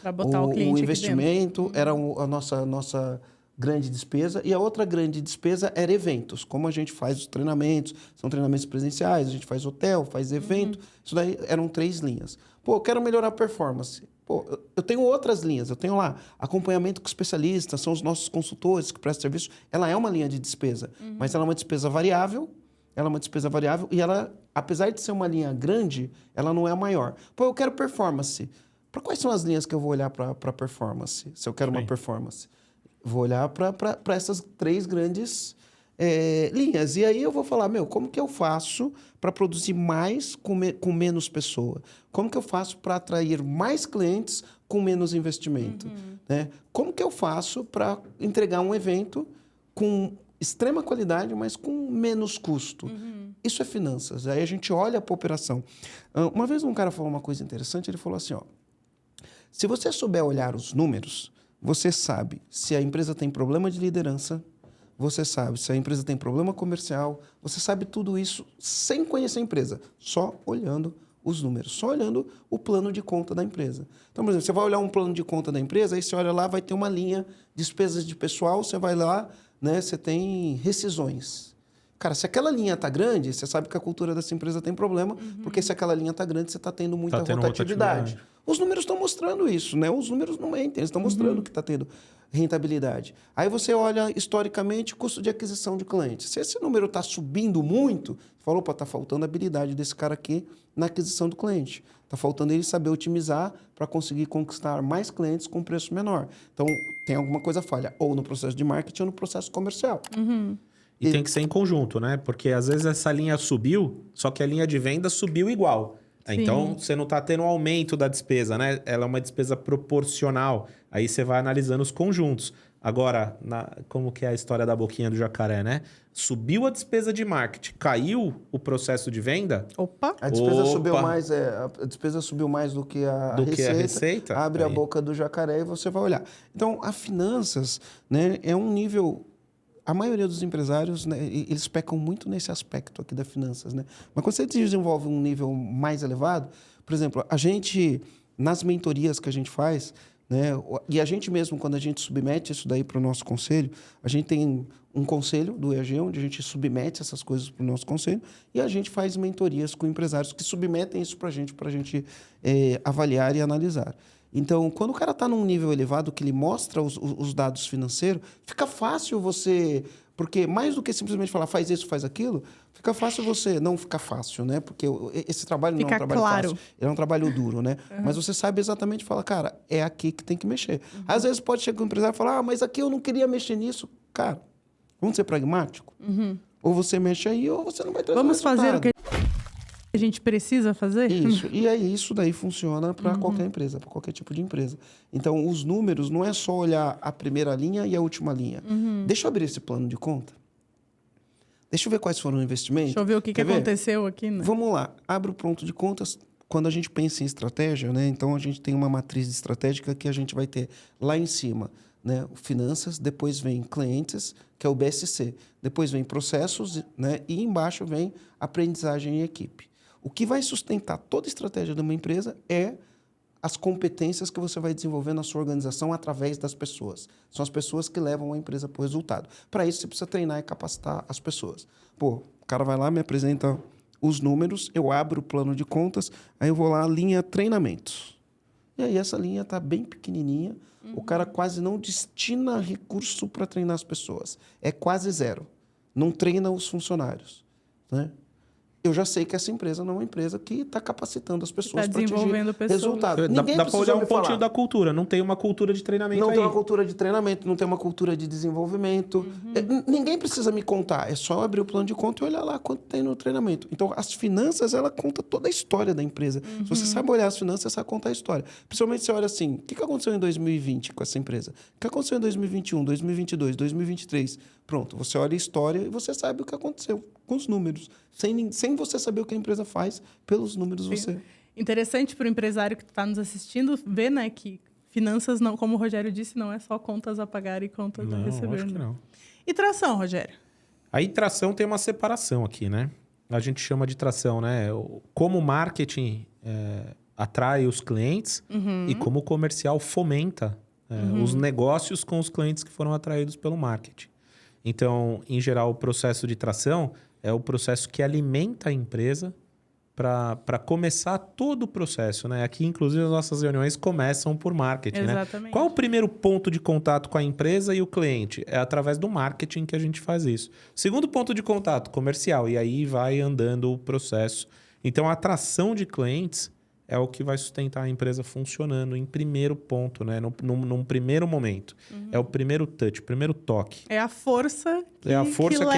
o investimento, era a nossa grande despesa. E a outra grande despesa era eventos, como a gente faz os treinamentos, são treinamentos presenciais, a gente faz hotel, faz evento, isso daí eram 3 linhas. Pô, eu quero melhorar a performance. Pô, eu tenho outras linhas, eu tenho lá acompanhamento com especialistas, são os nossos consultores que prestam serviço. Ela é uma linha de despesa, mas ela é uma despesa variável, e ela, apesar de ser uma linha grande, ela não é a maior. Pô, eu quero performance. Para quais são as linhas que eu vou olhar para performance, se eu quero uma performance? Vou olhar para essas 3 grandes linhas. E aí eu vou falar, como que eu faço para produzir mais com menos pessoa? Como que eu faço para atrair mais clientes com menos investimento? Né? Como que eu faço para entregar um evento com extrema qualidade, mas com menos custo? Isso é finanças. Aí a gente olha para a operação. Uma vez um cara falou uma coisa interessante, ele falou assim, se você souber olhar os números, você sabe se a empresa tem problema de liderança, você sabe se a empresa tem problema comercial, você sabe tudo isso sem conhecer a empresa, só olhando os números, só olhando o plano de conta da empresa. Então, por exemplo, você vai olhar um plano de conta da empresa, aí você olha lá, vai ter uma linha, despesas de pessoal, você vai lá, né, você tem rescisões. Cara, se aquela linha está grande, você sabe que a cultura dessa empresa tem problema, porque se aquela linha está grande, você está tendo muita rotatividade. Os números estão mostrando isso, né? Os números não mentem, eles estão mostrando que está tendo rentabilidade. Aí você olha historicamente o custo de aquisição de clientes. Se esse número está subindo muito, você fala, opa, está faltando a habilidade desse cara aqui na aquisição do cliente. Está faltando ele saber otimizar para conseguir conquistar mais clientes com preço menor. Então, tem alguma coisa falha, ou no processo de marketing ou no processo comercial. E tem que ser em conjunto, né? Porque às vezes essa linha subiu, só que a linha de venda subiu igual. Sim. Então, você não está tendo um aumento da despesa, né? Ela é uma despesa proporcional. Aí você vai analisando os conjuntos. Agora, como que é a história da boquinha do jacaré, né? Subiu a despesa de marketing, caiu o processo de venda. Opa! A despesa subiu mais do que a receita. Abre a boca do jacaré e você vai olhar. Então, a finanças, né, é um nível... A maioria dos empresários, né, eles pecam muito nesse aspecto aqui das finanças, né? Mas quando você desenvolve um nível mais elevado, por exemplo, a gente, nas mentorias que a gente faz, né, e a gente mesmo, quando a gente submete isso daí para o nosso conselho, a gente tem um conselho do EAG, onde a gente submete essas coisas para o nosso conselho, e a gente faz mentorias com empresários que submetem isso para a gente avaliar e analisar. Então, quando o cara está num nível elevado, que ele mostra os dados financeiros, fica fácil você... Porque mais do que simplesmente falar, faz isso, faz aquilo, fica fácil você... Não fica fácil, né? Porque esse trabalho não é um trabalho fácil. Ele é um trabalho duro, né? Mas você sabe exatamente, fala, cara, é aqui que tem que mexer. Às vezes pode chegar um empresário e falar, mas aqui eu não queria mexer nisso. Cara, vamos ser pragmático? Ou você mexe aí, ou você não vai trazer Vamos fazer o que a gente precisa fazer? Isso. E aí, isso daí funciona para qualquer empresa, para qualquer tipo de empresa. Então, os números não é só olhar a primeira linha e a última linha. Deixa eu abrir esse plano de conta. Deixa eu ver quais foram os investimentos. Deixa eu ver o que aconteceu aqui, né? Vamos lá. Abre o ponto de contas. Quando a gente pensa em estratégia, né? Então, a gente tem uma matriz estratégica que a gente vai ter lá em cima, né? Finanças, depois vem clientes, que é o BSC. Depois vem processos, né? E embaixo vem aprendizagem e equipe. O que vai sustentar toda a estratégia de uma empresa é as competências que você vai desenvolver na sua organização através das pessoas. São as pessoas que levam a empresa para o resultado. Para isso, você precisa treinar e capacitar as pessoas. Pô, o cara vai lá, me apresenta os números, eu abro o plano de contas, aí eu vou lá, linha treinamentos. E aí essa linha está bem pequenininha, o cara quase não destina recurso para treinar as pessoas. É quase zero. Não treina os funcionários, né? Eu já sei que essa empresa não é uma empresa que está capacitando as pessoas para atingir resultado. Dá para olhar um pontinho da cultura. Não tem uma cultura de treinamento Não aí. tem uma cultura de treinamento, não tem uma cultura de desenvolvimento. Ninguém precisa me contar. É só abrir o plano de conta e olhar lá quanto tem no treinamento. Então, as finanças, ela conta toda a história da empresa. Se você sabe olhar as finanças, você sabe contar a história. Principalmente se você olha assim, o que aconteceu em 2020 com essa empresa? O que aconteceu em 2021, 2022, 2023? Pronto, você olha a história e você sabe o que aconteceu com os números. Sem você saber o que a empresa faz, pelos números você... Interessante para o empresário que está nos assistindo ver, né, que finanças, não, como o Rogério disse, não é só contas a pagar e contas a receber. Acho que não. E tração, Rogério? Aí tração tem uma separação aqui, né? A gente chama de tração, né? Como o marketing atrai os clientes e como o comercial fomenta os negócios com os clientes que foram atraídos pelo marketing. Então, em geral, o processo de tração é o processo que alimenta a empresa para começar todo o processo, né? Aqui, inclusive, as nossas reuniões começam por marketing, Exatamente. né? Qual o primeiro ponto de contato com a empresa e o cliente? É através do marketing que a gente faz isso. Segundo ponto de contato, comercial. E aí vai andando o processo. Então, a atração de clientes é o que vai sustentar a empresa funcionando em primeiro ponto, né? Num primeiro momento. É o primeiro touch, o primeiro toque. É a força que a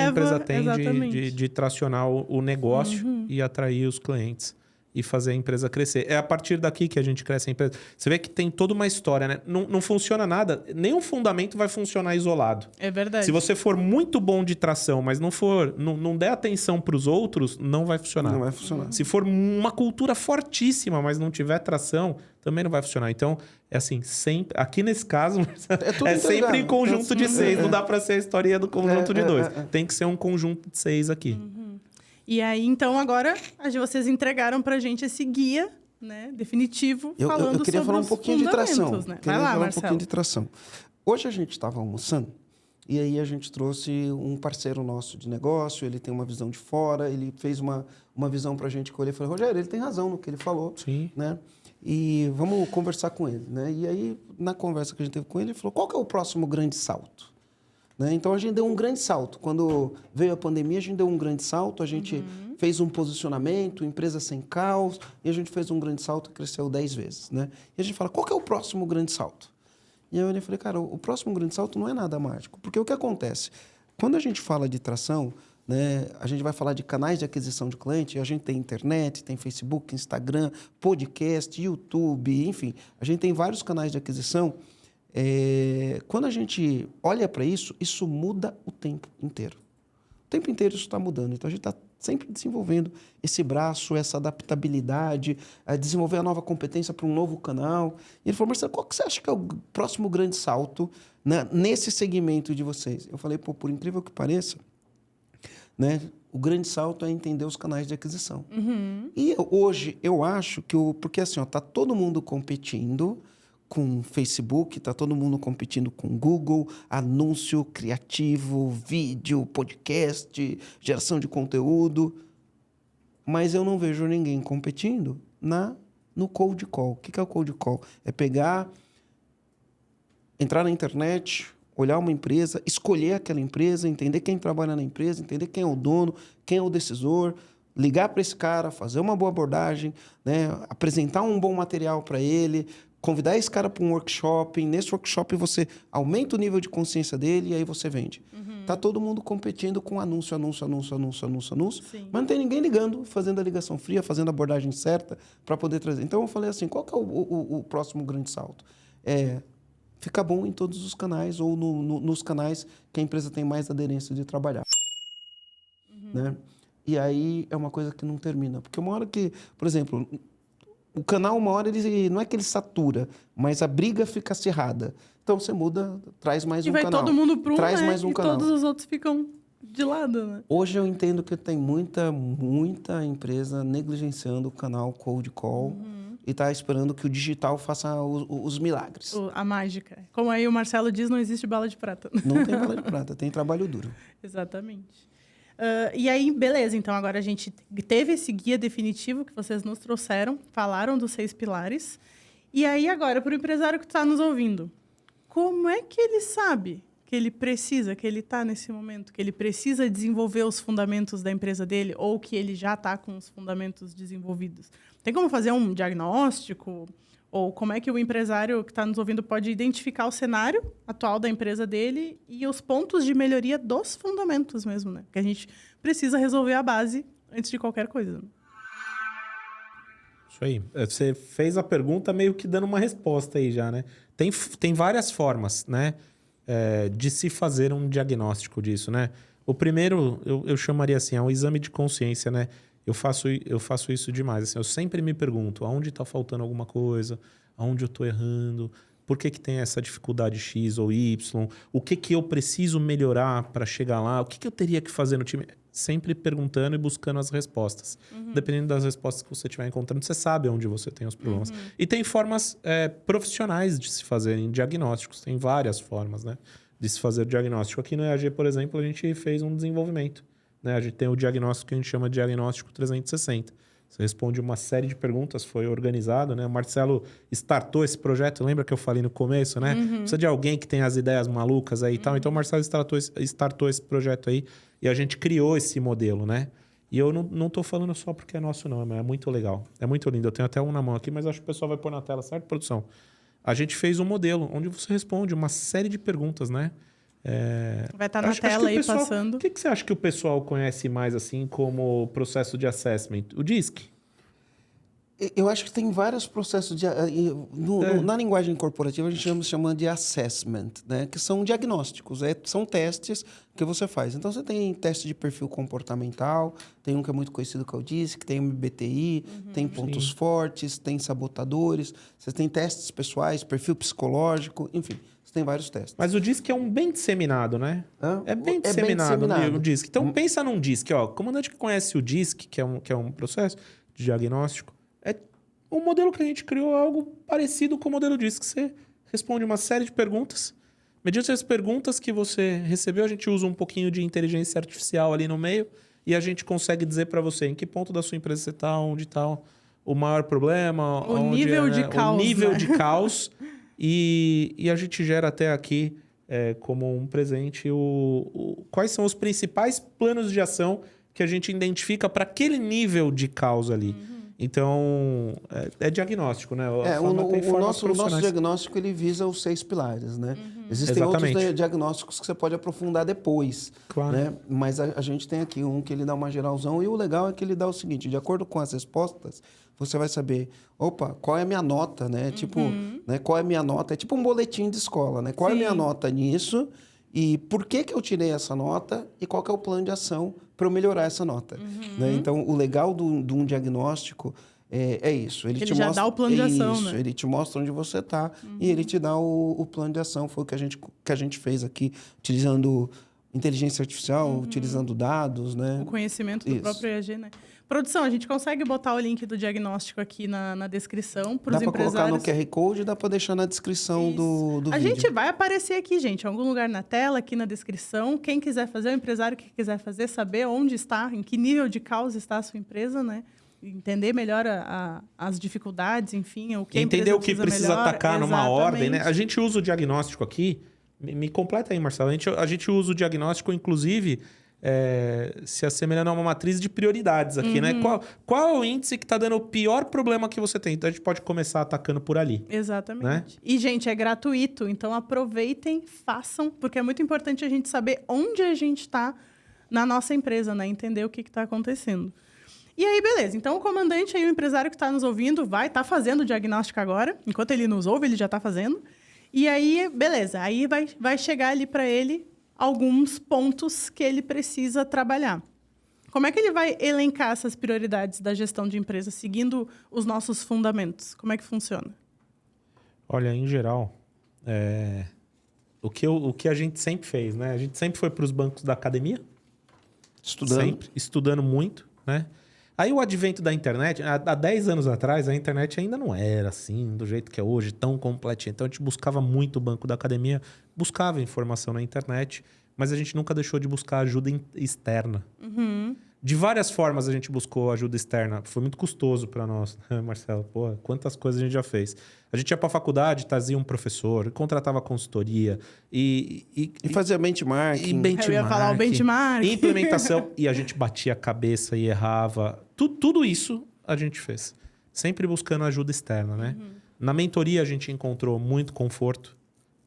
empresa tem de tracionar o negócio e atrair os clientes e fazer a empresa crescer. É a partir daqui que a gente cresce a empresa. Você vê que tem toda uma história, né? Não funciona nada, nenhum fundamento vai funcionar isolado. É verdade. Se você for muito bom de tração, mas não der atenção para os outros, não vai funcionar. Não vai funcionar. Se for uma cultura fortíssima, mas não tiver tração, também não vai funcionar. Então, é assim, sempre... Aqui nesse caso, é sempre em conjunto de 6. Não dá para ser a historinha do conjunto de 2. Tem que ser um conjunto de 6 aqui. E aí, então, agora, vocês entregaram pra gente esse guia, né, definitivo, falando eu queria sobre falar um os pouquinho de tração. né? Vai lá, Marcelo. Um pouquinho de tração. Hoje a gente estava almoçando E aí a gente trouxe um parceiro nosso de negócio, ele tem uma visão de fora, ele fez uma visão para a gente colher. Eu falei, Rogério, ele tem razão no que ele falou, Sim. né? E vamos conversar com ele, né? E aí, na conversa que a gente teve com ele, ele falou, qual que é o próximo grande salto? Né? Então, a gente deu um grande salto. Quando veio a pandemia, a gente deu um grande salto, a gente fez um posicionamento, empresa sem caos, e a gente fez um grande salto e cresceu 10 vezes, né? E a gente fala, qual que é o próximo grande salto? E aí eu falei, cara, o próximo grande salto não é nada mágico. Porque o que acontece? Quando a gente fala de tração, né, a gente vai falar de canais de aquisição de cliente, a gente tem internet, tem Facebook, Instagram, podcast, YouTube, enfim. A gente tem vários canais de aquisição. Quando a gente olha para isso, isso muda o tempo inteiro. O tempo inteiro isso está mudando. Então, a gente está sempre desenvolvendo esse braço, essa adaptabilidade, desenvolver a nova competência para um novo canal. E ele falou, Marcelo, qual que você acha que é o próximo grande salto, né, nesse segmento de vocês? Eu falei, pô, por incrível que pareça, né, o grande salto é entender os canais de aquisição. E hoje, eu acho que porque assim, está todo mundo competindo com Facebook, está todo mundo competindo com Google, anúncio criativo, vídeo, podcast, geração de conteúdo. Mas eu não vejo ninguém competindo no cold call. O que é o cold call? É pegar, entrar na internet, olhar uma empresa, escolher aquela empresa, entender quem trabalha na empresa, entender quem é o dono, quem é o decisor, ligar para esse cara, fazer uma boa abordagem, né? Apresentar um bom material para ele, convidar esse cara para um workshop. Nesse workshop você aumenta o nível de consciência dele e aí você vende. Tá todo mundo competindo com anúncio. Sim. Mas não tem ninguém ligando, fazendo a ligação fria, fazendo a abordagem certa para poder trazer. Então eu falei assim, qual que é o próximo grande salto? Ficar bom em todos os canais ou nos canais que a empresa tem mais aderência de trabalhar. Né? E aí é uma coisa que não termina. Porque uma hora que, por exemplo, o canal, uma hora, ele não é que ele satura, mas a briga fica acirrada. Então, você muda, traz mais um canal. E vai todo mundo para um, traz né? mais um e canal. todos os outros ficam de lado, né? Hoje eu entendo que tem muita empresa negligenciando o canal Cold Call e está esperando que o digital faça os milagres. A mágica. Como aí o Marcelo diz, não existe bala de prata. Não tem bala de prata, tem trabalho duro. Exatamente. E aí, beleza. Então, agora a gente teve esse guia definitivo que vocês nos trouxeram, falaram dos 6 pilares. E aí, agora, para o empresário que está nos ouvindo, como é que ele sabe que ele precisa, que ele está nesse momento, que ele precisa desenvolver os fundamentos da empresa dele ou que ele já está com os fundamentos desenvolvidos? Tem como fazer um diagnóstico? Ou como é que o empresário que está nos ouvindo pode identificar o cenário atual da empresa dele e os pontos de melhoria dos fundamentos mesmo, né? Porque a gente precisa resolver a base antes de qualquer coisa. Isso aí. Você fez a pergunta meio que dando uma resposta aí já, né? Tem várias formas, né? De se fazer um diagnóstico disso, né? O primeiro, eu chamaria assim, é um exame de consciência, né? Eu faço isso demais. Assim, eu sempre me pergunto aonde está faltando alguma coisa, aonde eu estou errando, por que tem essa dificuldade X ou Y, o que eu preciso melhorar para chegar lá, o que eu teria que fazer no time. Sempre perguntando e buscando as respostas. Dependendo das respostas que você estiver encontrando, você sabe onde você tem os problemas. E tem formas profissionais de se fazerem diagnósticos. Tem várias formas, né, de se fazer diagnóstico. Aqui no EAG, por exemplo, a gente fez um desenvolvimento. Né? A gente tem o diagnóstico que a gente chama de diagnóstico 360. Você responde uma série de perguntas, foi organizado, né? O Marcelo startou esse projeto, lembra que eu falei no começo, né? Precisa de alguém que tenha as ideias malucas aí e tal. Então, o Marcelo startou esse projeto aí e a gente criou esse modelo, né? E eu não tô falando só porque é nosso, não. É muito legal. É muito lindo. Eu tenho até um na mão aqui, mas acho que o pessoal vai pôr na tela, certo, produção? A gente fez um modelo onde você responde uma série de perguntas, né? Vai estar na tela aí, passando. O que você acha que o pessoal conhece mais assim como processo de assessment? O DISC? Eu acho que tem vários processos de... Na linguagem corporativa, a gente chama de assessment, né? Que são diagnósticos, são testes que você faz. Então, você tem teste de perfil comportamental, tem um que é muito conhecido que é o DISC, tem MBTI, tem pontos fortes, tem sabotadores, você tem testes pessoais, perfil psicológico, enfim, você tem vários testes. Mas o DISC é um bem disseminado, né? É bem disseminado o DISC. Então, pensa num DISC, ó. O comandante que conhece o DISC, que é um processo de diagnóstico, o modelo que a gente criou é algo parecido com o modelo DISC. Você responde uma série de perguntas Mediante as perguntas que você recebeu, a gente usa um pouquinho de inteligência artificial ali no meio e a gente consegue dizer para você em que ponto da sua empresa você está, onde está o maior problema, O nível de caos, o nível né? de caos. E a gente gera até aqui, como um presente, quais são os principais planos de ação que a gente identifica para aquele nível de caos ali. Então, é diagnóstico, né? O nosso diagnóstico ele visa os 6 pilares, né? Existem Exatamente. outros diagnósticos que você pode aprofundar depois, Claro. né? Mas a gente tem aqui um que ele dá uma geralzão e o legal é que ele dá o seguinte, de acordo com as respostas, você vai saber, opa, qual é a minha nota, né? Tipo, né? Qual é a minha nota? É tipo um boletim de escola, né? Qual é a minha nota nisso? E por que eu tirei essa nota e qual que é o plano de ação para eu melhorar essa nota. Né? Então, o legal de um diagnóstico é isso. Ele te já mostra, dá o plano de ação, isso, né? ele te mostra onde você está e ele te dá o plano de ação. Foi o que a gente fez aqui, utilizando inteligência artificial, utilizando dados. Né? O conhecimento do Isso. próprio EAG, né? Produção, a gente consegue botar o link do diagnóstico aqui na descrição para Dá os para colocar empresários. no QR Code, dá para deixar na descrição do A vídeo. gente vai aparecer aqui, gente, em algum lugar na tela, aqui na descrição. Quem quiser fazer, o empresário que quiser fazer, saber onde está, em que nível de caos está a sua empresa, né? Entender melhor as dificuldades, enfim, o que a Entender empresa o que precisa melhor. atacar numa Exatamente. ordem, né? A gente usa o diagnóstico aqui. Me completa aí, Marcelo. A gente usa o diagnóstico, inclusive, se assemelhando a uma matriz de prioridades aqui, né? Qual é o índice que está dando o pior problema que você tem? Então, a gente pode começar atacando por ali. Exatamente. Né? E, gente, é gratuito, então aproveitem, façam, porque é muito importante a gente saber onde a gente está na nossa empresa, né? Entender o que está acontecendo. E aí, beleza. Então, o comandante aí, o empresário que está nos ouvindo, vai estar fazendo o diagnóstico agora. Enquanto ele nos ouve, ele já está fazendo. E aí, beleza. Aí vai chegar ali para ele alguns pontos que ele precisa trabalhar. Como é que ele vai elencar essas prioridades da gestão de empresa, seguindo os nossos fundamentos? Como é que funciona? Olha, em geral, o que a gente sempre fez, né? A gente sempre foi para os bancos da academia. Sempre, estudando muito, né? Aí o advento da internet, há 10 anos atrás, a internet ainda não era assim, do jeito que é hoje, tão completinha. Então a gente buscava muito o banco da academia, buscava informação na internet, mas a gente nunca deixou de buscar ajuda externa. De várias formas a gente buscou ajuda externa. Foi muito custoso para nós, né, Marcelo? Pô, quantas coisas a gente já fez. A gente ia para a faculdade, trazia um professor, contratava consultoria e fazia benchmarking. Eu ia falar o benchmark. Implementação. E a gente batia a cabeça e errava. Tudo isso a gente fez. Sempre buscando ajuda externa, né? Na mentoria a gente encontrou muito conforto.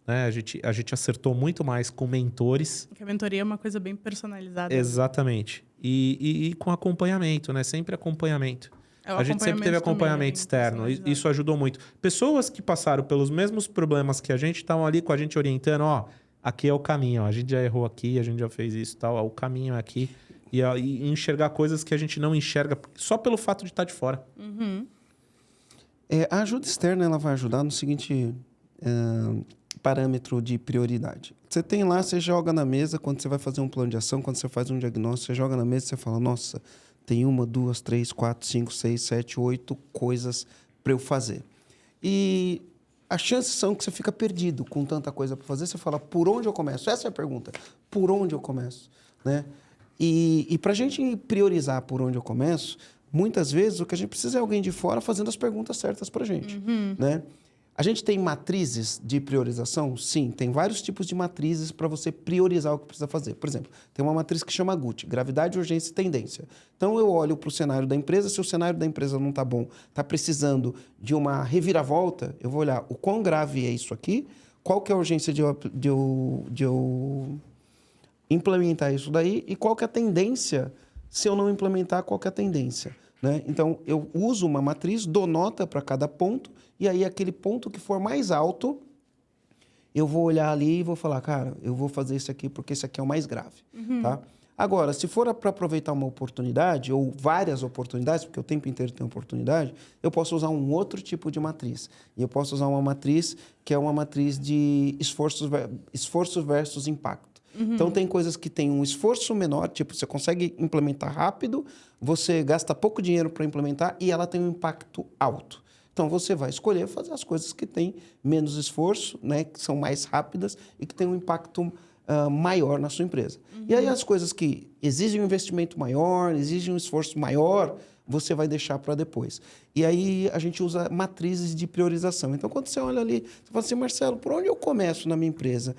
Né? A gente acertou muito mais com mentores. Porque a mentoria é uma coisa bem personalizada. Exatamente. E com acompanhamento, né? Sempre acompanhamento. A gente sempre teve acompanhamento externo. Isso ajudou muito. Pessoas que passaram pelos mesmos problemas que a gente estavam ali com a gente orientando, ó, aqui é o caminho, ó, a gente já errou aqui, a gente já fez isso e tal, ó, o caminho é aqui. E enxergar coisas que a gente não enxerga só pelo fato de estar de fora. A ajuda externa ela vai ajudar no seguinte parâmetro de prioridade. Você tem lá, você joga na mesa, quando você vai fazer um plano de ação, quando você faz um diagnóstico, você joga na mesa e você fala, nossa, tem 1, 2, 3, 4, 5, 6, 7, 8 coisas para eu fazer. E as chances são que você fica perdido com tanta coisa para fazer. Você fala, por onde eu começo? Essa é a pergunta. Por onde eu começo? Né? E para a gente priorizar por onde eu começo, muitas vezes o que a gente precisa é alguém de fora fazendo as perguntas certas para a gente. Né? A gente tem matrizes de priorização? Sim, tem vários tipos de matrizes para você priorizar o que precisa fazer. Por exemplo, tem uma matriz que chama GUT, gravidade, urgência e tendência. Então, eu olho para o cenário da empresa, se o cenário da empresa não está bom, está precisando de uma reviravolta, eu vou olhar o quão grave é isso aqui, qual que é a urgência de eu implementar isso daí e qual que é a tendência, se eu não implementar, qual que é a tendência. Né? Então, eu uso uma matriz, dou nota para cada ponto, e aí aquele ponto que for mais alto, eu vou olhar ali e vou falar, cara, eu vou fazer isso aqui porque esse aqui é o mais grave. Tá? Agora, se for para aproveitar uma oportunidade, ou várias oportunidades, porque o tempo inteiro tem oportunidade, eu posso usar um outro tipo de matriz. E eu posso usar uma matriz que é uma matriz de esforço versus impacto. Então, tem coisas que têm um esforço menor, tipo, você consegue implementar rápido, você gasta pouco dinheiro para implementar e ela tem um impacto alto. Então, você vai escolher fazer as coisas que têm menos esforço, né? Que são mais rápidas e que têm um impacto maior na sua empresa. E aí, as coisas que exigem um investimento maior, exigem um esforço maior, você vai deixar para depois. E aí, a gente usa matrizes de priorização. Então, quando você olha ali, você fala assim, Marcelo, por onde eu começo na minha empresa?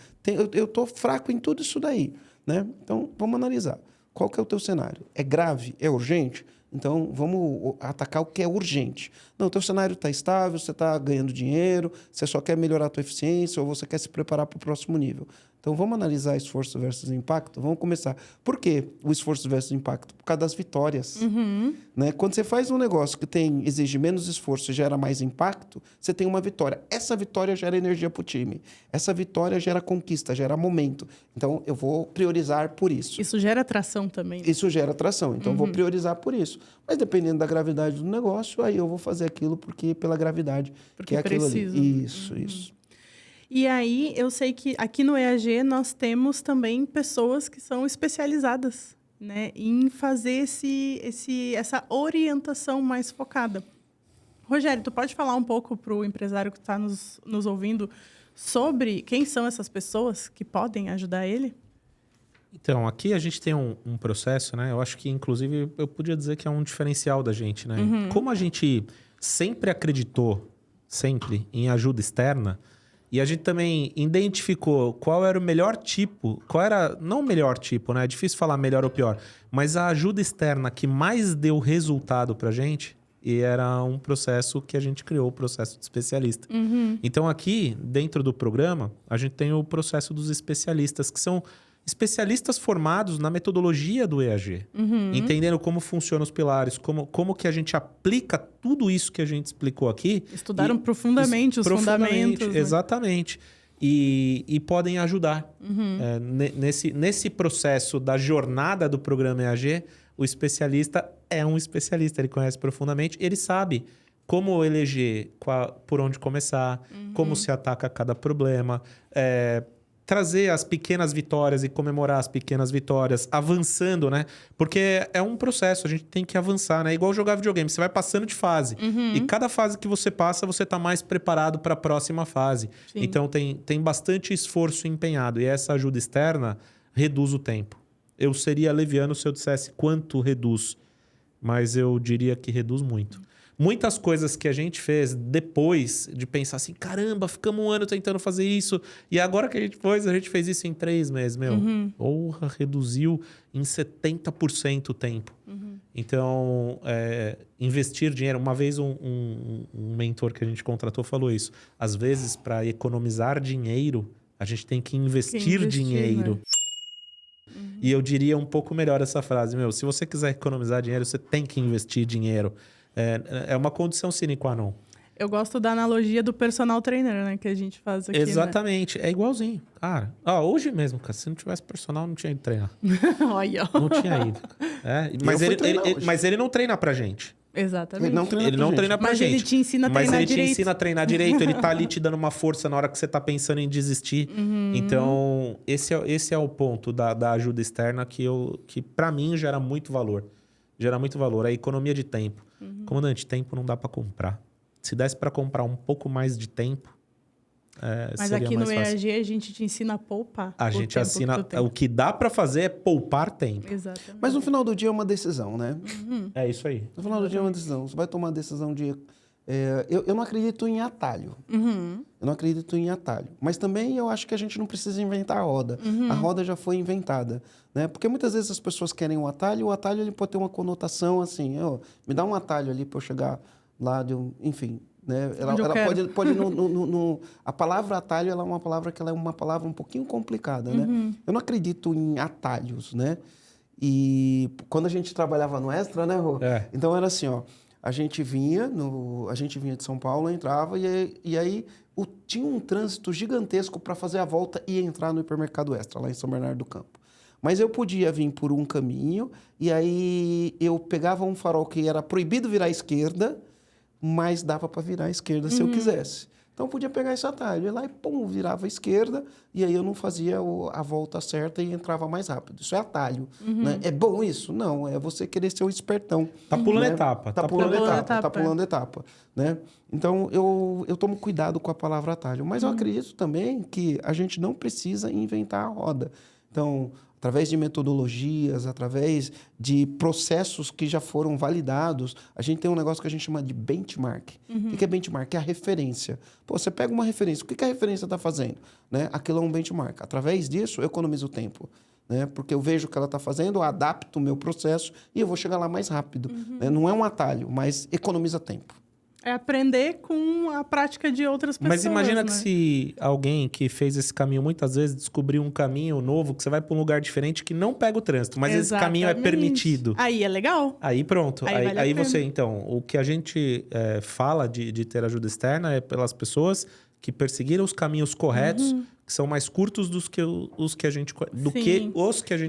Eu estou fraco em tudo isso daí, né? Então, vamos analisar. Qual que é o teu cenário? É grave? É urgente? Então, vamos atacar o que é urgente. Não, o teu cenário está estável, você está ganhando dinheiro, você só quer melhorar a tua eficiência ou você quer se preparar para o próximo nível. Então, vamos analisar esforço versus impacto? Vamos começar. Por que o esforço versus impacto? Por causa das vitórias. Né? Quando você faz um negócio que exige menos esforço e gera mais impacto, você tem uma vitória. Essa vitória gera energia para o time. Essa vitória gera conquista, gera momento. Então, eu vou priorizar por isso. Isso gera atração também. Né? Isso gera atração. Então, eu vou priorizar por isso. Mas, dependendo da gravidade do negócio, aí eu vou fazer aquilo pela gravidade. Porque que é aquilo preciso. ali. Isso. E aí, eu sei que aqui no EAG nós temos também pessoas que são especializadas, né, em fazer essa orientação mais focada. Rogério, tu pode falar um pouco para o empresário que está nos ouvindo sobre quem são essas pessoas que podem ajudar ele? Então, aqui a gente tem um processo, né? Eu acho que, inclusive, eu podia dizer que é um diferencial da gente, né? Como a gente sempre acreditou, em ajuda externa, e a gente também identificou qual era o melhor tipo, não o melhor tipo, né? É difícil falar melhor ou pior, mas a ajuda externa que mais deu resultado pra gente, e era um processo que a gente criou, o processo de especialista. Então, aqui, dentro do programa, a gente tem o processo dos especialistas, que são especialistas formados na metodologia do EAG, entendendo como funcionam os pilares, como que a gente aplica tudo isso que a gente explicou aqui. Estudaram profundamente os fundamentos. Né? Exatamente. E podem ajudar. Nesse processo da jornada do programa EAG, o especialista é um especialista, ele conhece profundamente, ele sabe como eleger, por onde começar, como se ataca cada problema, trazer as pequenas vitórias e comemorar as pequenas vitórias, avançando, né? Porque é um processo, a gente tem que avançar, né? Igual jogar videogame, você vai passando de fase. E cada fase que você passa, você tá mais preparado para a próxima fase. Sim. Então, tem bastante esforço empenhado. E essa ajuda externa reduz o tempo. Eu seria leviano se eu dissesse quanto reduz, mas eu diria que reduz muito. Muitas coisas que a gente fez depois de pensar assim, caramba, ficamos um ano tentando fazer isso, e agora que a gente fez isso em 3 meses, meu. Porra, reduziu em 70% o tempo. Então, investir dinheiro... Uma vez um mentor que a gente contratou falou isso. Às vezes, para economizar dinheiro, a gente tem que investir dinheiro. Né? E eu diria um pouco melhor essa frase, meu. Se você quiser economizar dinheiro, você tem que investir dinheiro. É uma condição sine qua non. Eu gosto da analogia do personal trainer, né? Que a gente faz aqui. Exatamente. Né? É igualzinho. Cara, hoje mesmo, cara, se não tivesse personal, não tinha ido treinar. Olha. Não tinha ido. Mas ele não treina pra gente. Exatamente. Ele não treina pra gente. Mas ele te ensina a treinar direito. Mas ele te ensina a treinar direito. Ele tá ali te dando uma força na hora que você tá pensando em desistir. Então, esse é o ponto da ajuda externa que para mim gera muito valor. Gera muito valor. A economia de tempo. Comandante, tempo não dá para comprar. Se desse para comprar um pouco mais de tempo, mas seria aqui mais no fácil. EAG a gente te ensina a poupar. A gente ensina... O que dá para fazer é poupar tempo. Exatamente. Mas no final do dia é uma decisão, né? É isso aí. No final do dia é uma decisão. Você vai tomar a decisão de... eu não acredito em atalho. Eu não acredito em atalho. Mas também eu acho que a gente não precisa inventar a roda. A roda já foi inventada. Né? Porque muitas vezes as pessoas querem um atalho, e o atalho ele pode ter uma conotação assim, me dá um atalho ali para eu chegar lá, enfim. Né? Ela pode a palavra atalho ela é uma palavra que ela é uma palavra um pouquinho complicada. Né? Eu não acredito em atalhos. Né? E quando a gente trabalhava no Extra, né, Rô? Então era assim, ó. A gente vinha de São Paulo, entrava e aí tinha um trânsito gigantesco para fazer a volta e entrar no hipermercado Extra, lá em São Bernardo do Campo. Mas eu podia vir por um caminho e aí eu pegava um farol que era proibido virar à esquerda, mas dava para virar à esquerda se eu quisesse. Então, eu podia pegar esse atalho, ir lá e, pum, virava à esquerda, e aí eu não fazia a volta certa e entrava mais rápido. Isso é atalho. Né? É bom isso? Não, é você querer ser o espertão. Tá pulando né? etapa. Tá pulando etapa. Tá etapa. pulando etapa. Né? Então, eu tomo cuidado com a palavra atalho. Mas eu acredito também que a gente não precisa inventar a roda. Então, através de metodologias, através de processos que já foram validados, a gente tem um negócio que a gente chama de benchmark. O que é benchmark? É a referência. Pô, você pega uma referência, o que a referência está fazendo? Né? Aquilo é um benchmark. Através disso, eu economizo tempo. Né? Porque eu vejo o que ela está fazendo, eu adapto o meu processo e eu vou chegar lá mais rápido. Né? Não é um atalho, mas economiza tempo. É aprender com a prática de outras pessoas. Mas imagina que né? se alguém que fez esse caminho muitas vezes descobriu um caminho novo, que você vai para um lugar diferente que não pega o trânsito, mas esse caminho é Exatamente. permitido. Aí é legal. Aí pronto. Aí vale a Aí pena. você, então, o que a gente fala de ter ajuda externa é pelas pessoas que perseguiram os caminhos corretos, que são mais curtos dos que os que a gente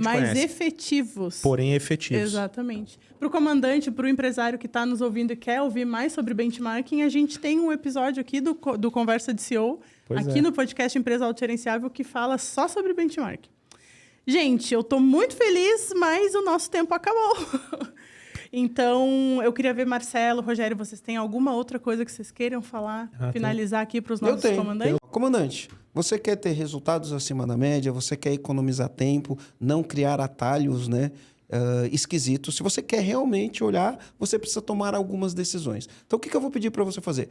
Mais conhece. efetivos. Porém efetivos. Exatamente. Para o comandante, para o empresário que está nos ouvindo e quer ouvir mais sobre benchmarking, a gente tem um episódio aqui do Conversa de CEO, Pois aqui é. no podcast Empresa Autogerenciável, que fala só sobre benchmarking. Gente, eu estou muito feliz, mas o nosso tempo acabou. Então, eu queria ver, Marcelo, Rogério, vocês têm alguma outra coisa que vocês queiram falar, finalizar aqui para os nossos comandantes? Comandante, você quer ter resultados acima da média, você quer economizar tempo, não criar atalhos, né? Esquisitos. Se você quer realmente olhar, você precisa tomar algumas decisões. Então, o que eu vou pedir para você fazer?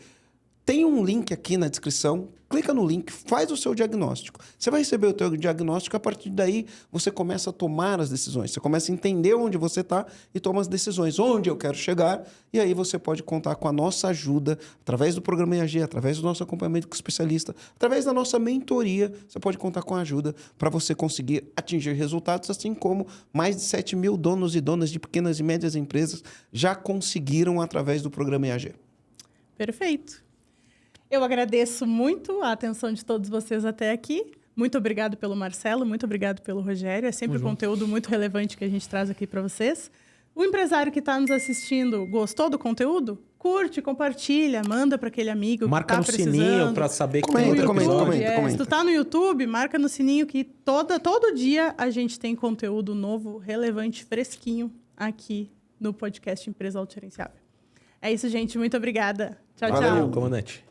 Tem um link aqui na descrição, clica no link, faz o seu diagnóstico. Você vai receber o teu diagnóstico, a partir daí você começa a tomar as decisões. Você começa a entender onde você está e toma as decisões, onde eu quero chegar. E aí você pode contar com a nossa ajuda, através do programa EAG, através do nosso acompanhamento com o especialista, através da nossa mentoria, você pode contar com a ajuda para você conseguir atingir resultados, assim como mais de 7 mil donos e donas de pequenas e médias empresas já conseguiram através do programa EAG. Perfeito. Eu agradeço muito a atenção de todos vocês até aqui. Muito obrigado pelo Marcelo, muito obrigado pelo Rogério. É sempre conteúdo muito relevante que a gente traz aqui para vocês. O empresário que está nos assistindo gostou do conteúdo? Curte, compartilha, manda para aquele amigo Marca que no está precisando. sininho para saber que tem Comenta, outro comenta, episódio. Se tu tá no YouTube, marca no sininho que todo dia a gente tem conteúdo novo, relevante, fresquinho aqui no podcast Empresa Autogerenciável. É isso, gente. Muito obrigada. Tchau, Valeu, tchau. Comandante.